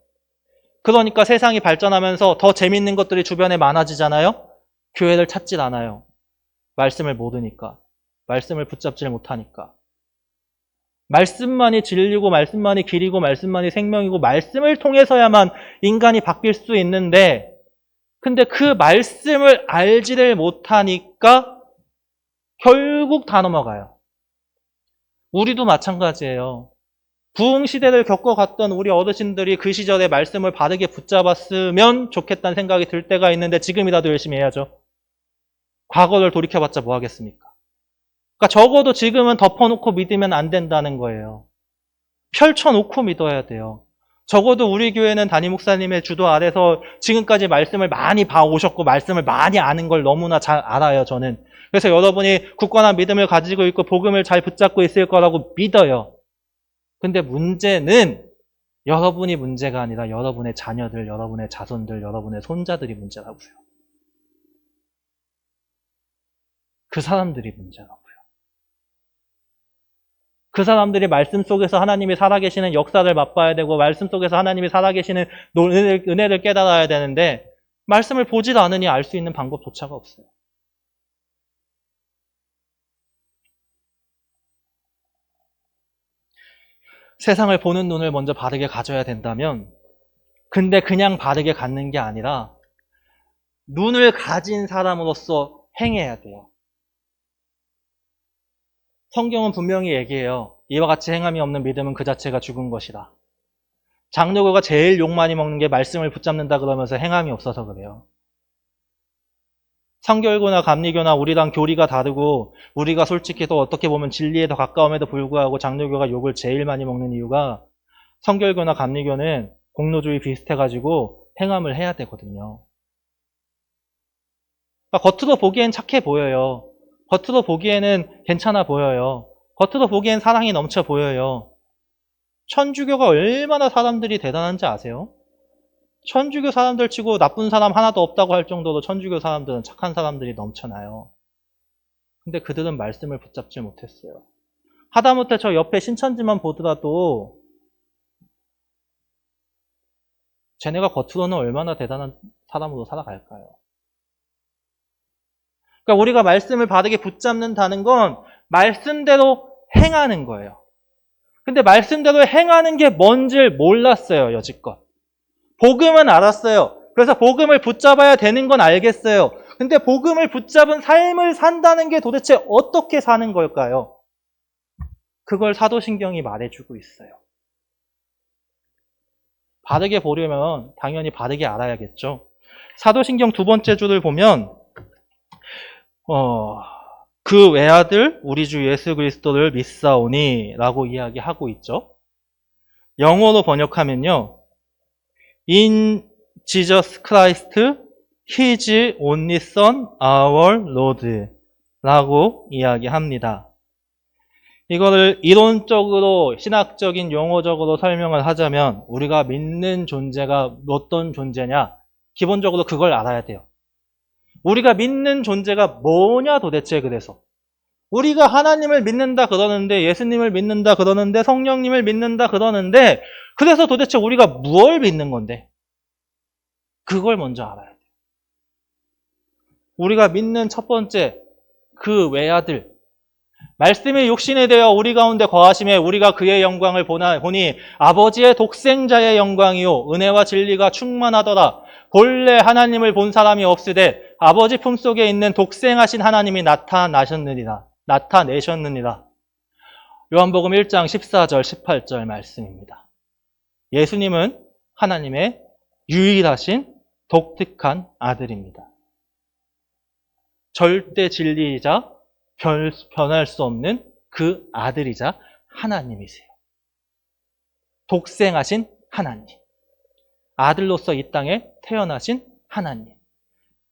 그러니까 세상이 발전하면서 더 재밌는 것들이 주변에 많아지잖아요. 교회를 찾질 않아요. 말씀을 모르니까. 말씀을 붙잡질 못하니까. 말씀만이 진리고 말씀만이 길이고 말씀만이 생명이고 말씀을 통해서야만 인간이 바뀔 수 있는데 근데 그 말씀을 알지를 못하니까 결국 다 넘어가요. 우리도 마찬가지예요. 부흥시대를 겪어갔던 우리 어르신들이 그 시절에 말씀을 바르게 붙잡았으면 좋겠다는 생각이 들 때가 있는데 지금이라도 열심히 해야죠. 과거를 돌이켜봤자 뭐 하겠습니까? 그러니까 적어도 지금은 덮어놓고 믿으면 안 된다는 거예요. 펼쳐놓고 믿어야 돼요. 적어도 우리 교회는 담임 목사님의 주도 아래서 지금까지 말씀을 많이 봐오셨고 말씀을 많이 아는 걸 너무나 잘 알아요, 저는. 그래서 여러분이 굳건한 믿음을 가지고 있고 복음을 잘 붙잡고 있을 거라고 믿어요. 근데 문제는 여러분이 문제가 아니라 여러분의 자녀들, 여러분의 자손들, 여러분의 손자들이 문제라고요. 그 사람들이 문제라고요. 그 사람들이 말씀 속에서 하나님이 살아계시는 역사를 맛봐야 되고 말씀 속에서 하나님이 살아계시는 은혜를 깨달아야 되는데 말씀을 보지도 않으니 알 수 있는 방법조차가 없어요. 세상을 보는 눈을 먼저 바르게 가져야 된다면 근데 그냥 바르게 갖는 게 아니라 눈을 가진 사람으로서 행해야 돼요. 성경은 분명히 얘기해요. 이와 같이 행함이 없는 믿음은 그 자체가 죽은 것이다. 장로교가 제일 욕 많이 먹는 게 말씀을 붙잡는다 그러면서 행함이 없어서 그래요. 성결교나 감리교나 우리랑 교리가 다르고 우리가 솔직히 또 어떻게 보면 진리에 더 가까움에도 불구하고 장로교가 욕을 제일 많이 먹는 이유가 성결교나 감리교는 공로주의 비슷해가지고 행함을 해야 되거든요. 그러니까 겉으로 보기엔 착해 보여요. 겉으로 보기에는 괜찮아 보여요. 겉으로 보기엔 사랑이 넘쳐 보여요. 천주교가 얼마나 사람들이 대단한지 아세요? 천주교 사람들 치고 나쁜 사람 하나도 없다고 할 정도로 천주교 사람들은 착한 사람들이 넘쳐나요. 근데 그들은 말씀을 붙잡지 못했어요. 하다못해 저 옆에 신천지만 보더라도 쟤네가 겉으로는 얼마나 대단한 사람으로 살아갈까요? 그러니까 우리가 말씀을 바르게 붙잡는다는 건 말씀대로 행하는 거예요. 근데 말씀대로 행하는 게 뭔지를 몰랐어요, 여지껏. 복음은 알았어요. 그래서 복음을 붙잡아야 되는 건 알겠어요. 근데 복음을 붙잡은 삶을 산다는 게 도대체 어떻게 사는 걸까요? 그걸 사도신경이 말해주고 있어요. 바르게 보려면 당연히 바르게 알아야겠죠. 사도신경 두 번째 줄을 보면 그 외아들 우리 주 예수 그리스도를 믿사오니 라고 이야기하고 있죠. 영어로 번역하면요. In Jesus Christ, His only Son, our Lord 라고 이야기합니다. 이거를 이론적으로 신학적인 용어적으로 설명을 하자면 우리가 믿는 존재가 어떤 존재냐? 기본적으로 그걸 알아야 돼요. 우리가 믿는 존재가 뭐냐 도대체. 그래서 우리가 하나님을 믿는다 그러는데, 예수님을 믿는다 그러는데, 성령님을 믿는다 그러는데, 그래서 도대체 우리가 무엇을 믿는 건데? 그걸 먼저 알아야 돼요. 우리가 믿는 첫 번째 그 외아들, 말씀이 육신이 되어 우리 가운데 거하심에 우리가 그의 영광을 보니 아버지의 독생자의 영광이요 은혜와 진리가 충만하더라. 본래 하나님을 본 사람이 없으되 아버지 품속에 있는 독생하신 하나님이 나타내셨느니라. 요한복음 1장 14절 18절 말씀입니다. 예수님은 하나님의 유일하신 독특한 아들입니다. 절대 진리이자 변할 수 없는 그 아들이자 하나님이세요. 독생하신 하나님. 아들로서 이 땅에 태어나신 하나님.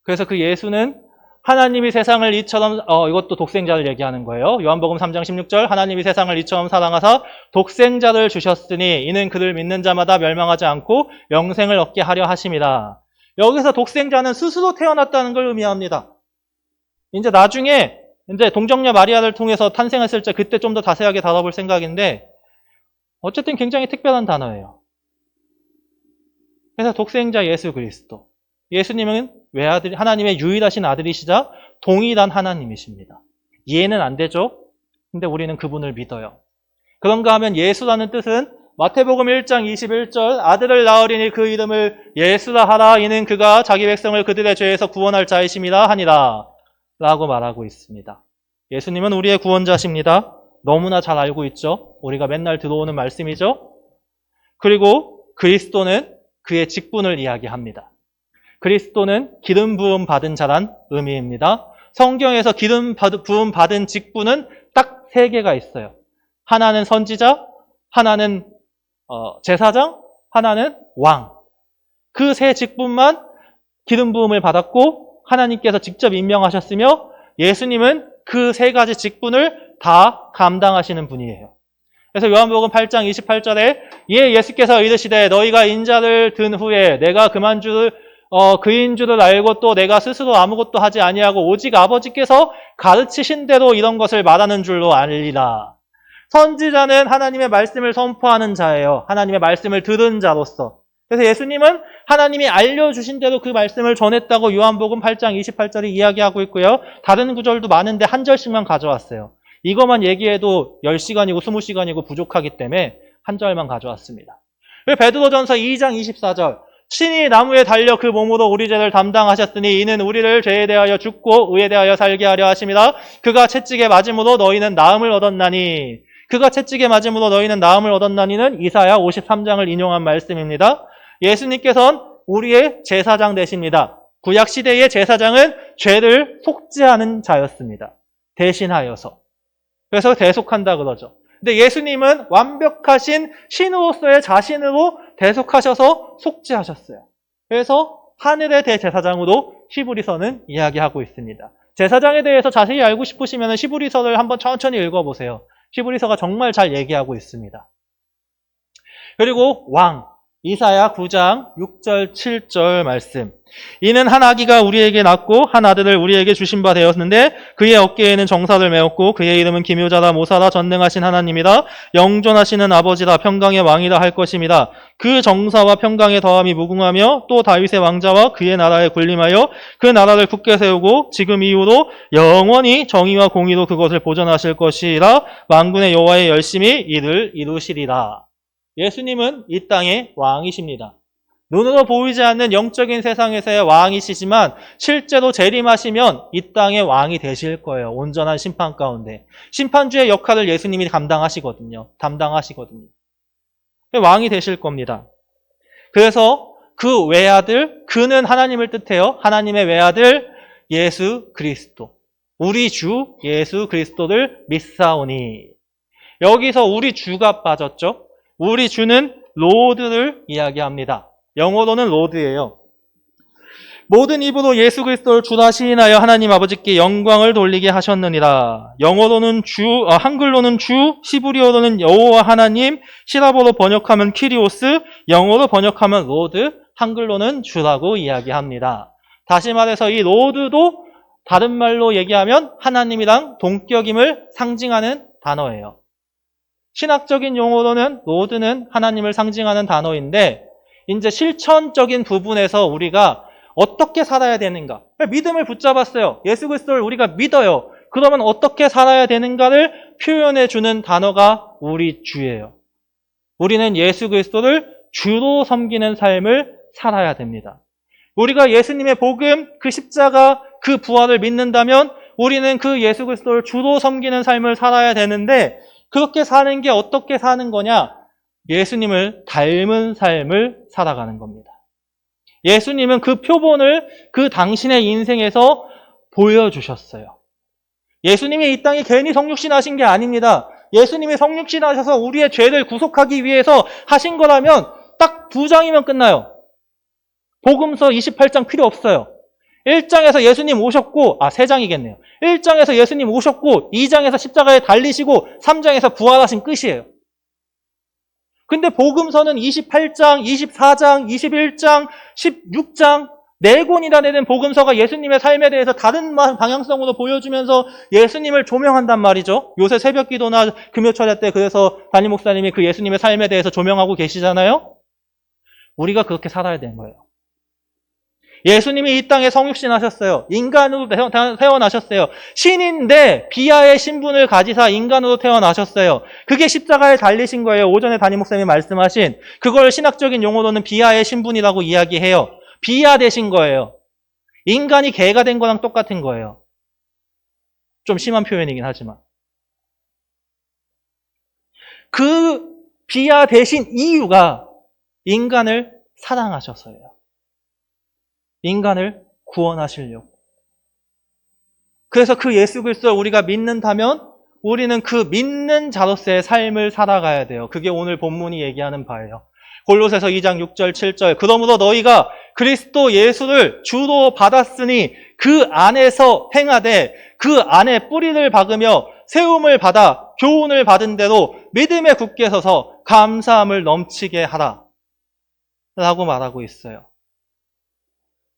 그래서 그 예수는 하나님이 세상을 이처럼, 이것도 독생자를 얘기하는 거예요. 요한복음 3장 16절, 하나님이 세상을 이처럼 사랑하사 독생자를 주셨으니 이는 그를 믿는 자마다 멸망하지 않고 영생을 얻게 하려 하심이라. 여기서 독생자는 스스로 태어났다는 걸 의미합니다. 이제 나중에 이제 동정녀 마리아를 통해서 탄생했을 때 그때 좀 더 자세하게 다뤄볼 생각인데 어쨌든 굉장히 특별한 단어예요. 그래서 독생자 예수 그리스도. 예수님은 외아들, 하나님의 유일하신 아들이시자 동일한 하나님이십니다. 이해는 안 되죠? 근데 우리는 그분을 믿어요. 그런가 하면 예수라는 뜻은 마태복음 1장 21절 아들을 낳으리니 그 이름을 예수라 하라. 이는 그가 자기 백성을 그들의 죄에서 구원할 자이심이라 하니라. 라고 말하고 있습니다. 예수님은 우리의 구원자십니다. 너무나 잘 알고 있죠? 우리가 맨날 들어오는 말씀이죠? 그리고 그리스도는 그의 직분을 이야기합니다. 그리스도는 기름 부음 받은 자란 의미입니다. 성경에서 기름 부음 받은 직분은 딱 세 개가 있어요. 하나는 선지자, 하나는 제사장, 하나는 왕. 그 세 직분만 기름 부음을 받았고 하나님께서 직접 임명하셨으며 예수님은 그 세 가지 직분을 다 감당하시는 분이에요. 그래서 요한복음 8장 28절에 예수께서 이르시되 너희가 인자를 든 후에 내가 그인 줄을 알고 또 내가 스스로 아무것도 하지 아니하고 오직 아버지께서 가르치신 대로 이런 것을 말하는 줄로 알리라. 선지자는 하나님의 말씀을 선포하는 자예요. 하나님의 말씀을 들은 자로서. 그래서 예수님은 하나님이 알려주신 대로 그 말씀을 전했다고 요한복음 8장 28절이 이야기하고 있고요. 다른 구절도 많은데 한 절씩만 가져왔어요. 이것만 얘기해도 10시간이고 20시간이고 부족하기 때문에 한 절만 가져왔습니다. 베드로전서 2장 24절 친히 나무에 달려 그 몸으로 우리 죄를 담당하셨으니 이는 우리를 죄에 대하여 죽고 의에 대하여 살게 하려 하심이라. 그가 채찍에 맞음으로 너희는 나음을 얻었나니. 그가 채찍에 맞음으로 너희는 나음을 얻었나니는 이사야 53장을 인용한 말씀입니다. 예수님께서는 우리의 제사장 되십니다. 구약 시대의 제사장은 죄를 속죄하는 자였습니다. 대신하여서. 그래서 대속한다 그러죠. 근데 예수님은 완벽하신 신으로서의 자신으로 대속하셔서 속죄하셨어요. 그래서 하늘의 대제사장으로 히브리서는 이야기하고 있습니다. 제사장에 대해서 자세히 알고 싶으시면 히브리서를 한번 천천히 읽어보세요. 히브리서가 정말 잘 얘기하고 있습니다. 그리고 왕, 이사야 9장 6절 7절 말씀. 이는 한 아기가 우리에게 낳고 한 아들을 우리에게 주신 바 되었는데 그의 어깨에는 정사를 메었고 그의 이름은 기묘자라 모사라 전능하신 하나님이라 영존하시는 아버지라 평강의 왕이라 할 것입니다. 그 정사와 평강의 더함이 무궁하며 또 다윗의 왕자와 그의 나라에 군림하여 그 나라를 굳게 세우고 지금 이후로 영원히 정의와 공의로 그것을 보존하실 것이라 만군의 여호와의 열심히 이를 이루시리라. 예수님은 이 땅의 왕이십니다. 눈으로 보이지 않는 영적인 세상에서의 왕이시지만 실제로 재림하시면 이 땅의 왕이 되실 거예요. 온전한 심판 가운데. 심판주의 역할을 예수님이 담당하시거든요. 왕이 되실 겁니다. 그래서 그 외아들, 그는 하나님을 뜻해요. 하나님의 외아들 예수 그리스도. 우리 주 예수 그리스도를 믿사오니. 여기서 우리 주가 빠졌죠. 우리 주는 로드를 이야기합니다. 영어로는 로드예요. 모든 입으로 예수 그리스도를 주라 시인하여 하나님 아버지께 영광을 돌리게 하셨느니라. 영어로는 주, 한글로는 주, 히브리어로는 여호와 하나님, 시라보로 번역하면 키리오스, 영어로 번역하면 로드, 한글로는 주라고 이야기합니다. 다시 말해서 이 로드도 다른 말로 얘기하면 하나님이랑 동격임을 상징하는 단어예요. 신학적인 용어로는 로드는 하나님을 상징하는 단어인데 이제 실천적인 부분에서 우리가 어떻게 살아야 되는가? 믿음을 붙잡았어요. 예수 그리스도를 우리가 믿어요. 그러면 어떻게 살아야 되는가를 표현해 주는 단어가 우리 주예요. 우리는 예수 그리스도를 주로 섬기는 삶을 살아야 됩니다. 우리가 예수님의 복음, 그 십자가, 그 부활을 믿는다면 우리는 그 예수 그리스도를 주로 섬기는 삶을 살아야 되는데 그렇게 사는 게 어떻게 사는 거냐? 예수님을 닮은 삶을 살아가는 겁니다. 예수님은 그 표본을 그 당신의 인생에서 보여주셨어요. 예수님이 이 땅에 괜히 성육신하신 게 아닙니다. 예수님이 성육신하셔서 우리의 죄를 구속하기 위해서 하신 거라면 딱 2장이면 끝나요. 복음서 28장 필요 없어요. 1장에서 예수님 오셨고, 3장이겠네요. 1장에서 예수님 오셨고, 2장에서 십자가에 달리시고, 3장에서 부활하신 끝이에요. 근데 복음서는 28장, 24장, 21장, 16장, 4권이나 되는 복음서가 예수님의 삶에 대해서 다른 방향성으로 보여주면서 예수님을 조명한단 말이죠. 요새 새벽 기도나 금요철야 때 그래서 담임 목사님이 그 예수님의 삶에 대해서 조명하고 계시잖아요. 우리가 그렇게 살아야 되는 거예요. 예수님이 이 땅에 성육신 하셨어요. 인간으로 태어나셨어요. 신인데 비하의 신분을 가지사 인간으로 태어나셨어요. 그게 십자가에 달리신 거예요. 오전에 담임 목사님이 말씀하신 그걸 신학적인 용어로는 비하의 신분이라고 이야기해요. 비하 되신 거예요. 인간이 개가 된 거랑 똑같은 거예요. 좀 심한 표현이긴 하지만. 그 비하 되신 이유가 인간을 사랑하셔서예요. 인간을 구원하시려고. 그래서 그 예수 그리스도를 우리가 믿는다면 우리는 그 믿는 자로서의 삶을 살아가야 돼요. 그게 오늘 본문이 얘기하는 바예요. 골로새서 2장 6절 7절. 그러므로 너희가 그리스도 예수를 주로 받았으니 그 안에서 행하되 그 안에 뿌리를 박으며 세움을 받아 교훈을 받은 대로 믿음에 굳게 서서 감사함을 넘치게 하라 라고 말하고 있어요.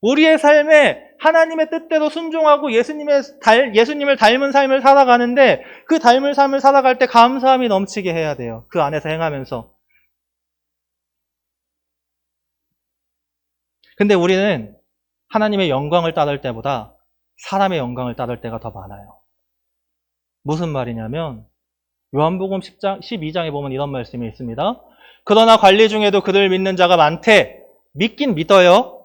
우리의 삶에 하나님의 뜻대로 순종하고 예수님을 닮은 삶을 살아가는데 그 닮은 삶을 살아갈 때 감사함이 넘치게 해야 돼요. 그 안에서 행하면서. 근데 우리는 하나님의 영광을 따를 때보다 사람의 영광을 따를 때가 더 많아요. 무슨 말이냐면 요한복음 12장에 보면 이런 말씀이 있습니다. 그러나 관리 중에도 그들 믿는 자가 많대. 믿긴 믿어요.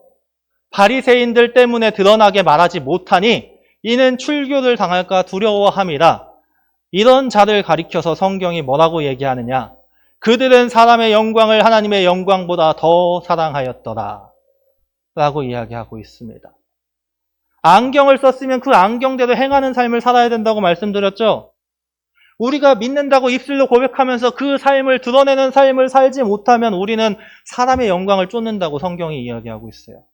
바리새인들 때문에 드러나게 말하지 못하니 이는 출교를 당할까 두려워함이라. 이런 자를 가리켜서 성경이 뭐라고 얘기하느냐? 그들은 사람의 영광을 하나님의 영광보다 더 사랑하였더라 라고 이야기하고 있습니다. 안경을 썼으면 그 안경대로 행하는 삶을 살아야 된다고 말씀드렸죠. 우리가 믿는다고 입술로 고백하면서 그 삶을 드러내는 삶을 살지 못하면 우리는 사람의 영광을 쫓는다고 성경이 이야기하고 있어요.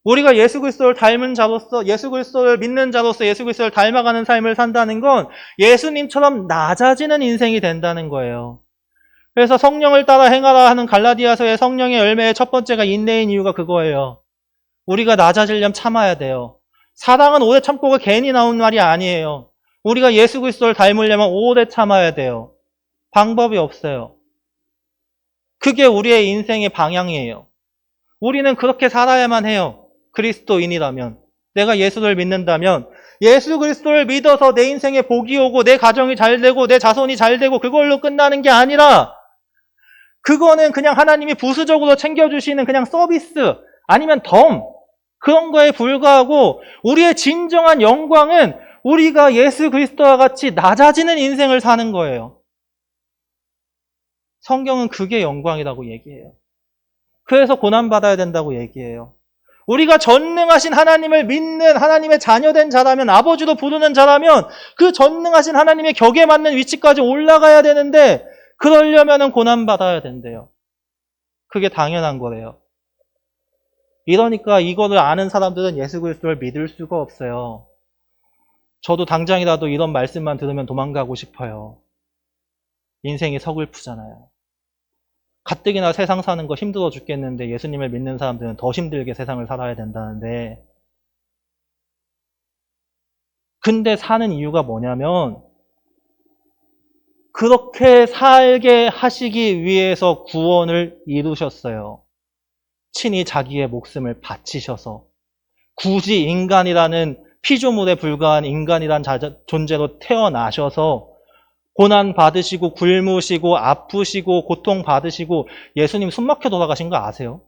우리가 예수 그리스도를 닮은 자로서, 예수 그리스도를 믿는 자로서 예수 그리스도를 닮아가는 삶을 산다는 건 예수님처럼 낮아지는 인생이 된다는 거예요. 그래서 성령을 따라 행하라 하는 갈라디아서의 성령의 열매의 첫 번째가 인내인 이유가 그거예요. 우리가 낮아지려면 참아야 돼요. 사랑은 오래 참고가 괜히 나온 말이 아니에요. 우리가 예수 그리스도를 닮으려면 오래 참아야 돼요. 방법이 없어요. 그게 우리의 인생의 방향이에요. 우리는 그렇게 살아야만 해요. 그리스도인이라면, 내가 예수를 믿는다면 예수 그리스도를 믿어서 내 인생에 복이 오고 내 가정이 잘 되고 내 자손이 잘 되고 그걸로 끝나는 게 아니라, 그거는 그냥 하나님이 부수적으로 챙겨주시는 그냥 서비스 아니면 덤, 그런 거에 불과하고, 우리의 진정한 영광은 우리가 예수 그리스도와 같이 낮아지는 인생을 사는 거예요. 성경은 그게 영광이라고 얘기해요. 그래서 고난받아야 된다고 얘기해요. 우리가 전능하신 하나님을 믿는 하나님의 자녀된 자라면, 아버지로 부르는 자라면 그 전능하신 하나님의 격에 맞는 위치까지 올라가야 되는데, 그러려면 고난받아야 된대요. 그게 당연한 거래요. 이러니까 이거를 아는 사람들은 예수 그리스도를 믿을 수가 없어요. 저도 당장이라도 이런 말씀만 들으면 도망가고 싶어요. 인생이 서글프잖아요. 가뜩이나 세상 사는 거 힘들어 죽겠는데 예수님을 믿는 사람들은 더 힘들게 세상을 살아야 된다는데, 근데 사는 이유가 뭐냐면 그렇게 살게 하시기 위해서 구원을 이루셨어요. 친히 자기의 목숨을 바치셔서, 굳이 인간이라는 피조물에 불과한 인간이란 존재로 태어나셔서 고난받으시고 굶으시고 아프시고 고통받으시고, 예수님 숨막혀 돌아가신 거 아세요?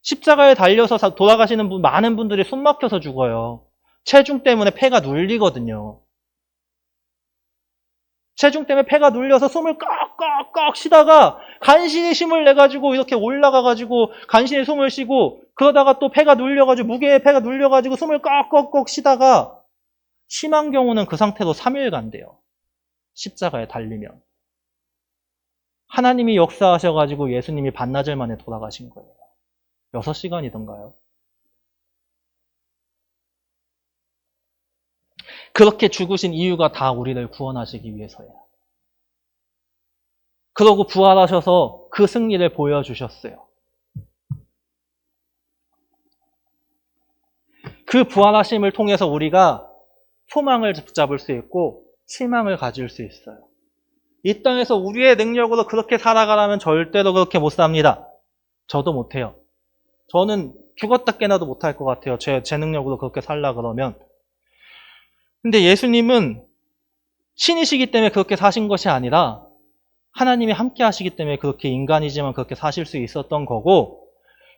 십자가에 달려서 돌아가시는 많은 분들이 숨막혀서 죽어요. 체중 때문에 폐가 눌리거든요. 체중 때문에 폐가 눌려서 숨을 꺽꺽꺽 쉬다가 간신히 힘을 내가지고 이렇게 올라가가지고 간신히 숨을 쉬고, 그러다가 또 폐가 눌려가지고, 무게에 폐가 눌려가지고 숨을 꺽꺽꺽 쉬다가 심한 경우는 그 상태로 3일 간대요. 십자가에 달리면. 하나님이 역사하셔가지고 예수님이 반나절 만에 돌아가신 거예요. 6시간이던가요? 그렇게 죽으신 이유가 다 우리를 구원하시기 위해서예요. 그러고 부활하셔서 그 승리를 보여주셨어요. 그 부활하심을 통해서 우리가 소망을 붙잡을 수 있고 희망을 가질 수 있어요. 이 땅에서 우리의 능력으로 그렇게 살아가라면 절대로 그렇게 못 삽니다. 저도 못해요. 저는 죽었다 깨나도 못할 것 같아요. 제 능력으로 그렇게 살라 그러면. 근데 예수님은 신이시기 때문에 그렇게 사신 것이 아니라 하나님이 함께 하시기 때문에 그렇게 인간이지만 그렇게 사실 수 있었던 거고,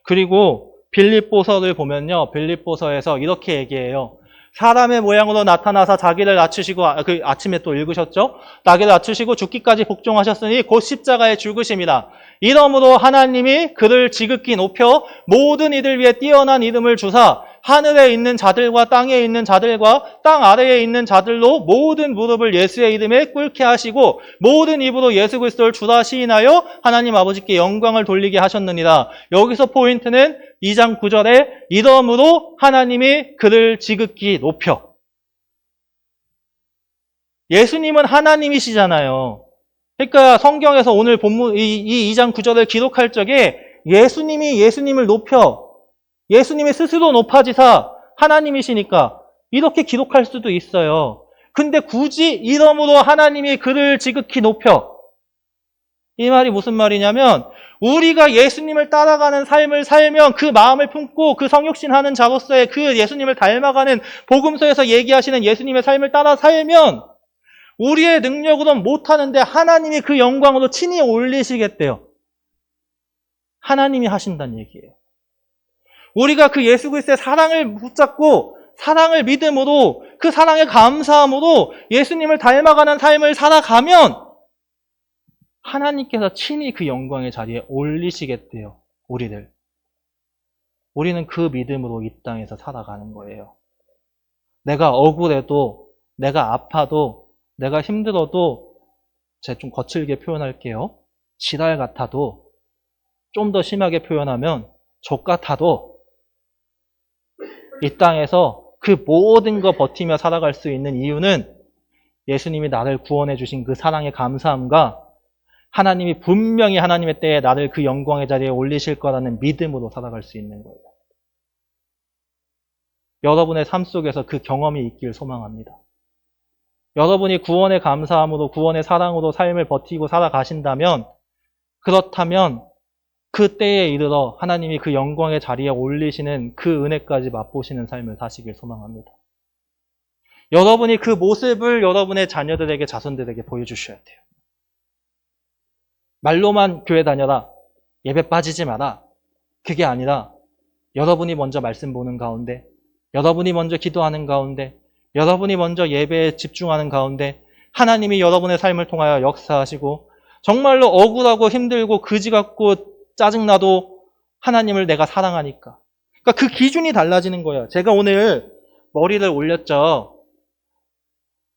그리고 빌립보서를 보면요, 빌립보서에서 이렇게 얘기해요. 사람의 모양으로 나타나서 자기를 낮추시고, 아침에 또 읽으셨죠? 자기를 낮추시고 죽기까지 복종하셨으니 곧 십자가에 죽으심이다. 이러므로 하나님이 그를 지극히 높여 모든 이들 위에 뛰어난 이름을 주사 하늘에 있는 자들과 땅에 있는 자들과 땅 아래에 있는 자들로 모든 무릎을 예수의 이름에 꿇게 하시고 모든 입으로 예수 그리스도를 주라 시인하여 하나님 아버지께 영광을 돌리게 하셨느니라. 여기서 포인트는 2장 9절에 이러므로 하나님이 그를 지극히 높여. 예수님은 하나님이시잖아요. 그러니까 성경에서 오늘 본문 이 2장 9절을 기록할 적에 예수님이 예수님을 높여, 예수님이 스스로 높아지사 하나님이시니까 이렇게 기록할 수도 있어요. 근데 굳이 이러므로 하나님이 그를 지극히 높여. 이 말이 무슨 말이냐면, 우리가 예수님을 따라가는 삶을 살면, 그 마음을 품고 그 성육신하는 자로서의 그 예수님을 닮아가는 복음서에서 얘기하시는 예수님의 삶을 따라 살면 우리의 능력으로는 못하는데 하나님이 그 영광으로 친히 올리시겠대요. 하나님이 하신다는 얘기예요. 우리가 그 예수 그리스도의 사랑을 붙잡고 사랑을 믿음으로, 그 사랑에 감사함으로 예수님을 닮아가는 삶을 살아가면 하나님께서 친히 그 영광의 자리에 올리시겠대요. 우리를. 우리는 그 믿음으로 이 땅에서 살아가는 거예요. 내가 억울해도, 내가 아파도, 내가 힘들어도, 제가 좀 거칠게 표현할게요. 지랄 같아도, 좀 더 심하게 표현하면 족 같아도 이 땅에서 그 모든 거 버티며 살아갈 수 있는 이유는 예수님이 나를 구원해 주신 그 사랑의 감사함과 하나님이 분명히 하나님의 때에 나를 그 영광의 자리에 올리실 거라는 믿음으로 살아갈 수 있는 거예요. 여러분의 삶 속에서 그 경험이 있길 소망합니다. 여러분이 구원의 감사함으로, 구원의 사랑으로 삶을 버티고 살아가신다면, 그렇다면 그 때에 이르러 하나님이 그 영광의 자리에 올리시는 그 은혜까지 맛보시는 삶을 사시길 소망합니다. 여러분이 그 모습을 여러분의 자녀들에게, 자손들에게 보여주셔야 돼요. 말로만 교회 다녀라, 예배 빠지지 마라, 그게 아니라 여러분이 먼저 말씀 보는 가운데, 여러분이 먼저 기도하는 가운데, 여러분이 먼저 예배에 집중하는 가운데 하나님이 여러분의 삶을 통하여 역사하시고, 정말로 억울하고 힘들고 그지 같고 짜증나도 하나님을 내가 사랑하니까. 그러니까 그 기준이 달라지는 거예요. 제가 오늘 머리를 올렸죠.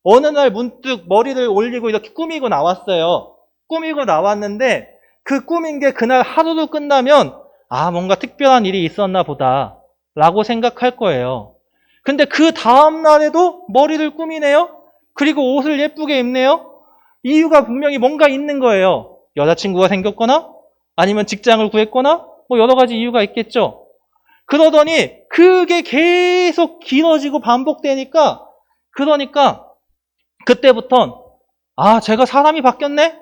어느 날 문득 머리를 올리고 이렇게 꾸미고 나왔어요. 꾸미고 나왔는데 그 꾸민 게 그날 하루로 끝나면 뭔가 특별한 일이 있었나 보다 라고 생각할 거예요. 근데 그 다음 날에도 머리를 꾸미네요. 그리고 옷을 예쁘게 입네요. 이유가 분명히 뭔가 있는 거예요. 여자친구가 생겼거나 아니면 직장을 구했거나 뭐 여러 가지 이유가 있겠죠. 그러더니 그게 계속 길어지고 반복되니까, 그러니까 그때부턴 제가 사람이 바뀌었네?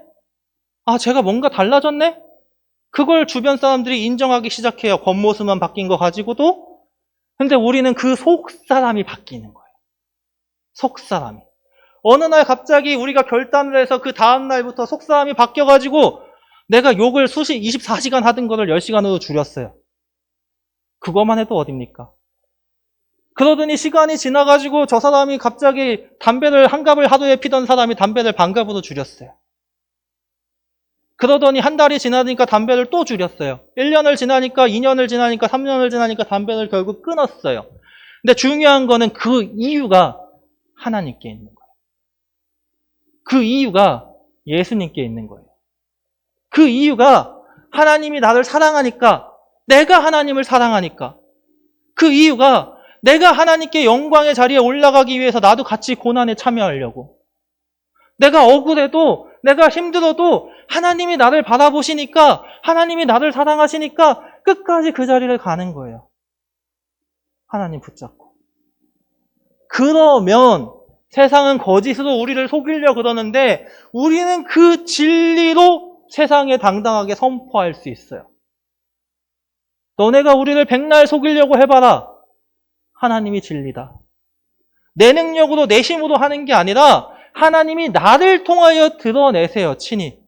제가 뭔가 달라졌네? 그걸 주변 사람들이 인정하기 시작해요. 겉모습만 바뀐 거 가지고도. 근데 우리는 그 속사람이 바뀌는 거예요. 속사람이. 어느 날 갑자기 우리가 결단을 해서 그 다음 날부터 속사람이 바뀌어가지고 내가 욕을 24시간 하던 거를 10시간으로 줄였어요. 그것만 해도 어딥니까? 그러더니 시간이 지나가지고 저 사람이 갑자기 담배를 한 갑을 하루에 피던 사람이 담배를 반 갑으로 줄였어요. 그러더니 한 달이 지나니까 담배를 또 줄였어요. 1년을 지나니까, 2년을 지나니까, 3년을 지나니까 담배를 결국 끊었어요. 근데 중요한 거는 그 이유가 하나님께 있는 거예요. 그 이유가 예수님께 있는 거예요. 그 이유가 하나님이 나를 사랑하니까, 내가 하나님을 사랑하니까. 그 이유가 내가 하나님께 영광의 자리에 올라가기 위해서 나도 같이 고난에 참여하려고. 내가 억울해도, 내가 힘들어도 하나님이 나를 바라보시니까, 하나님이 나를 사랑하시니까 끝까지 그 자리를 가는 거예요. 하나님 붙잡고. 그러면 세상은 거짓으로 우리를 속이려 그러는데 우리는 그 진리로 세상에 당당하게 선포할 수 있어요. 너네가 우리를 백날 속이려고 해봐라. 하나님이 진리다. 내 능력으로, 내 힘으로 하는 게 아니라 하나님이 나를 통하여 드러내세요, 친히.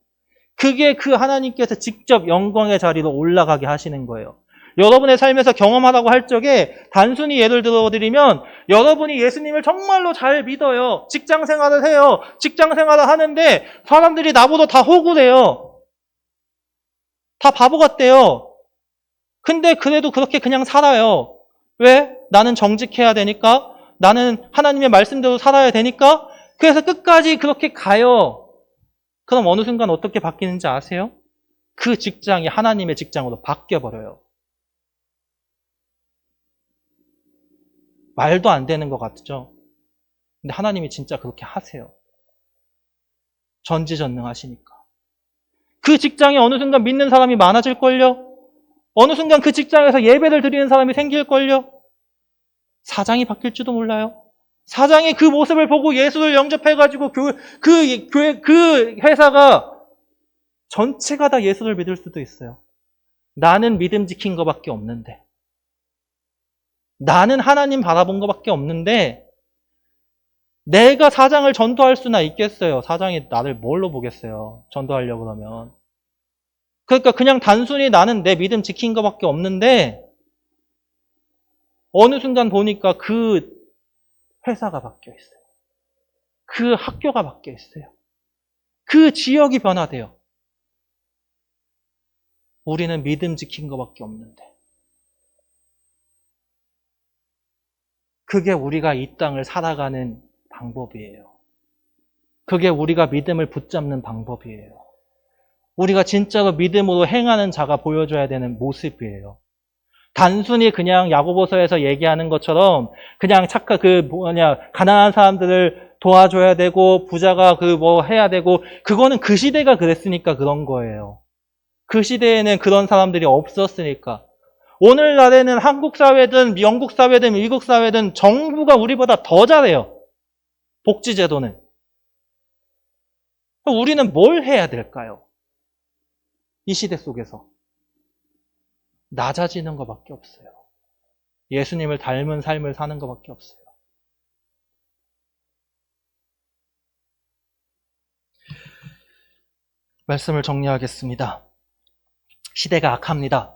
그게 그 하나님께서 직접 영광의 자리로 올라가게 하시는 거예요. 여러분의 삶에서 경험하라고 할 적에 단순히 예를 들어드리면, 여러분이 예수님을 정말로 잘 믿어요. 직장 생활을 해요. 직장 생활을 하는데 사람들이 나보다 다 호구래요. 다 바보 같대요. 근데 그래도 그렇게 그냥 살아요. 왜? 나는 정직해야 되니까, 나는 하나님의 말씀대로 살아야 되니까. 그래서 끝까지 그렇게 가요. 그럼 어느 순간 어떻게 바뀌는지 아세요? 그 직장이 하나님의 직장으로 바뀌어버려요. 말도 안 되는 것 같죠? 근데 하나님이 진짜 그렇게 하세요. 전지전능하시니까. 그 직장에 어느 순간 믿는 사람이 많아질걸요? 어느 순간 그 직장에서 예배를 드리는 사람이 생길걸요? 사장이 바뀔지도 몰라요. 사장이 그 모습을 보고 예수를 영접해가지고 그 회사가 전체가 다 예수를 믿을 수도 있어요. 나는 믿음 지킨 것밖에 없는데, 나는 하나님 바라본 것밖에 없는데 내가 사장을 전도할 수나 있겠어요. 사장이 나를 뭘로 보겠어요. 전도하려고 그러면. 그러니까 그냥 단순히 나는 내 믿음 지킨 것밖에 없는데 어느 순간 보니까 그 회사가 바뀌어 있어요. 그 학교가 바뀌어 있어요. 그 지역이 변화돼요. 우리는 믿음 지킨 것밖에 없는데. 그게 우리가 이 땅을 살아가는 방법이에요. 그게 우리가 믿음을 붙잡는 방법이에요. 우리가 진짜로 믿음으로 행하는 자가 보여줘야 되는 모습이에요. 단순히 그냥 야고보서에서 얘기하는 것처럼 그냥 가난한 사람들을 도와줘야 되고 부자가 해야 되고, 그거는 그 시대가 그랬으니까 그런 거예요. 그 시대에는 그런 사람들이 없었으니까. 오늘날에는 한국 사회든 영국 사회든 미국 사회든 정부가 우리보다 더 잘해요. 복지제도는. 우리는 뭘 해야 될까요? 이 시대 속에서. 낮아지는 것밖에 없어요. 예수님을 닮은 삶을 사는 것밖에 없어요. 말씀을 정리하겠습니다. 시대가 악합니다.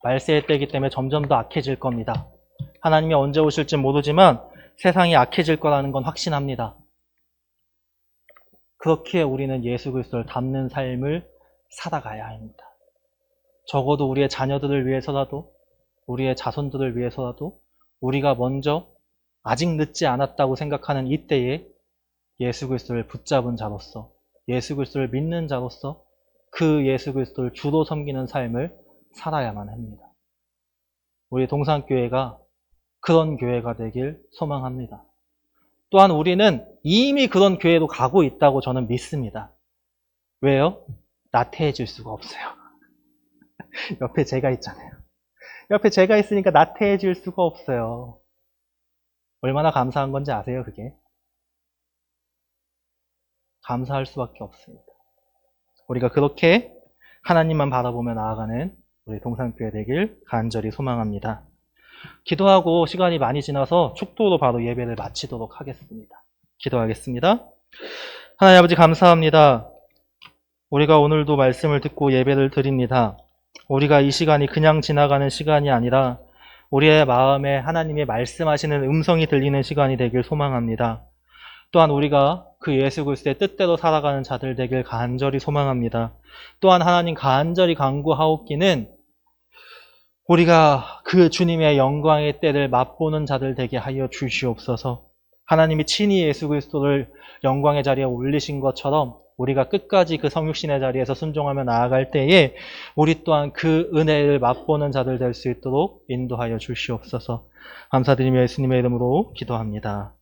말세의 때이기 때문에 점점 더 악해질 겁니다. 하나님이 언제 오실지 모르지만 세상이 악해질 거라는 건 확신합니다. 그렇기에 우리는 예수 그리스도를 닮는 삶을 살아가야 합니다. 적어도 우리의 자녀들을 위해서라도, 우리의 자손들을 위해서라도 우리가 먼저 아직 늦지 않았다고 생각하는 이때에 예수 그리스도를 붙잡은 자로서, 예수 그리스도를 믿는 자로서 그 예수 그리스도를 주로 섬기는 삶을 살아야만 합니다. 우리 동산교회가 그런 교회가 되길 소망합니다. 또한 우리는 이미 그런 교회로 가고 있다고 저는 믿습니다. 왜요? 나태해질 수가 없어요. 옆에 제가 있잖아요. 옆에 제가 있으니까 나태해질 수가 없어요. 얼마나 감사한 건지 아세요, 그게? 감사할 수밖에 없습니다. 우리가 그렇게 하나님만 바라보며 나아가는 우리 동산교회 되길 간절히 소망합니다. 기도하고 시간이 많이 지나서 축도로 바로 예배를 마치도록 하겠습니다. 기도하겠습니다. 하나님 아버지 감사합니다. 우리가 오늘도 말씀을 듣고 예배를 드립니다. 우리가 이 시간이 그냥 지나가는 시간이 아니라 우리의 마음에 하나님의 말씀하시는 음성이 들리는 시간이 되길 소망합니다. 또한 우리가 그 예수 그리스도의 뜻대로 살아가는 자들 되길 간절히 소망합니다. 또한 하나님 간절히 간구하옵기는 우리가 그 주님의 영광의 때를 맛보는 자들 되게 하여 주시옵소서. 하나님이 친히 예수 그리스도를 영광의 자리에 올리신 것처럼 우리가 끝까지 그 성육신의 자리에서 순종하며 나아갈 때에 우리 또한 그 은혜를 맛보는 자들 될 수 있도록 인도하여 주시옵소서. 감사드리며 예수님의 이름으로 기도합니다.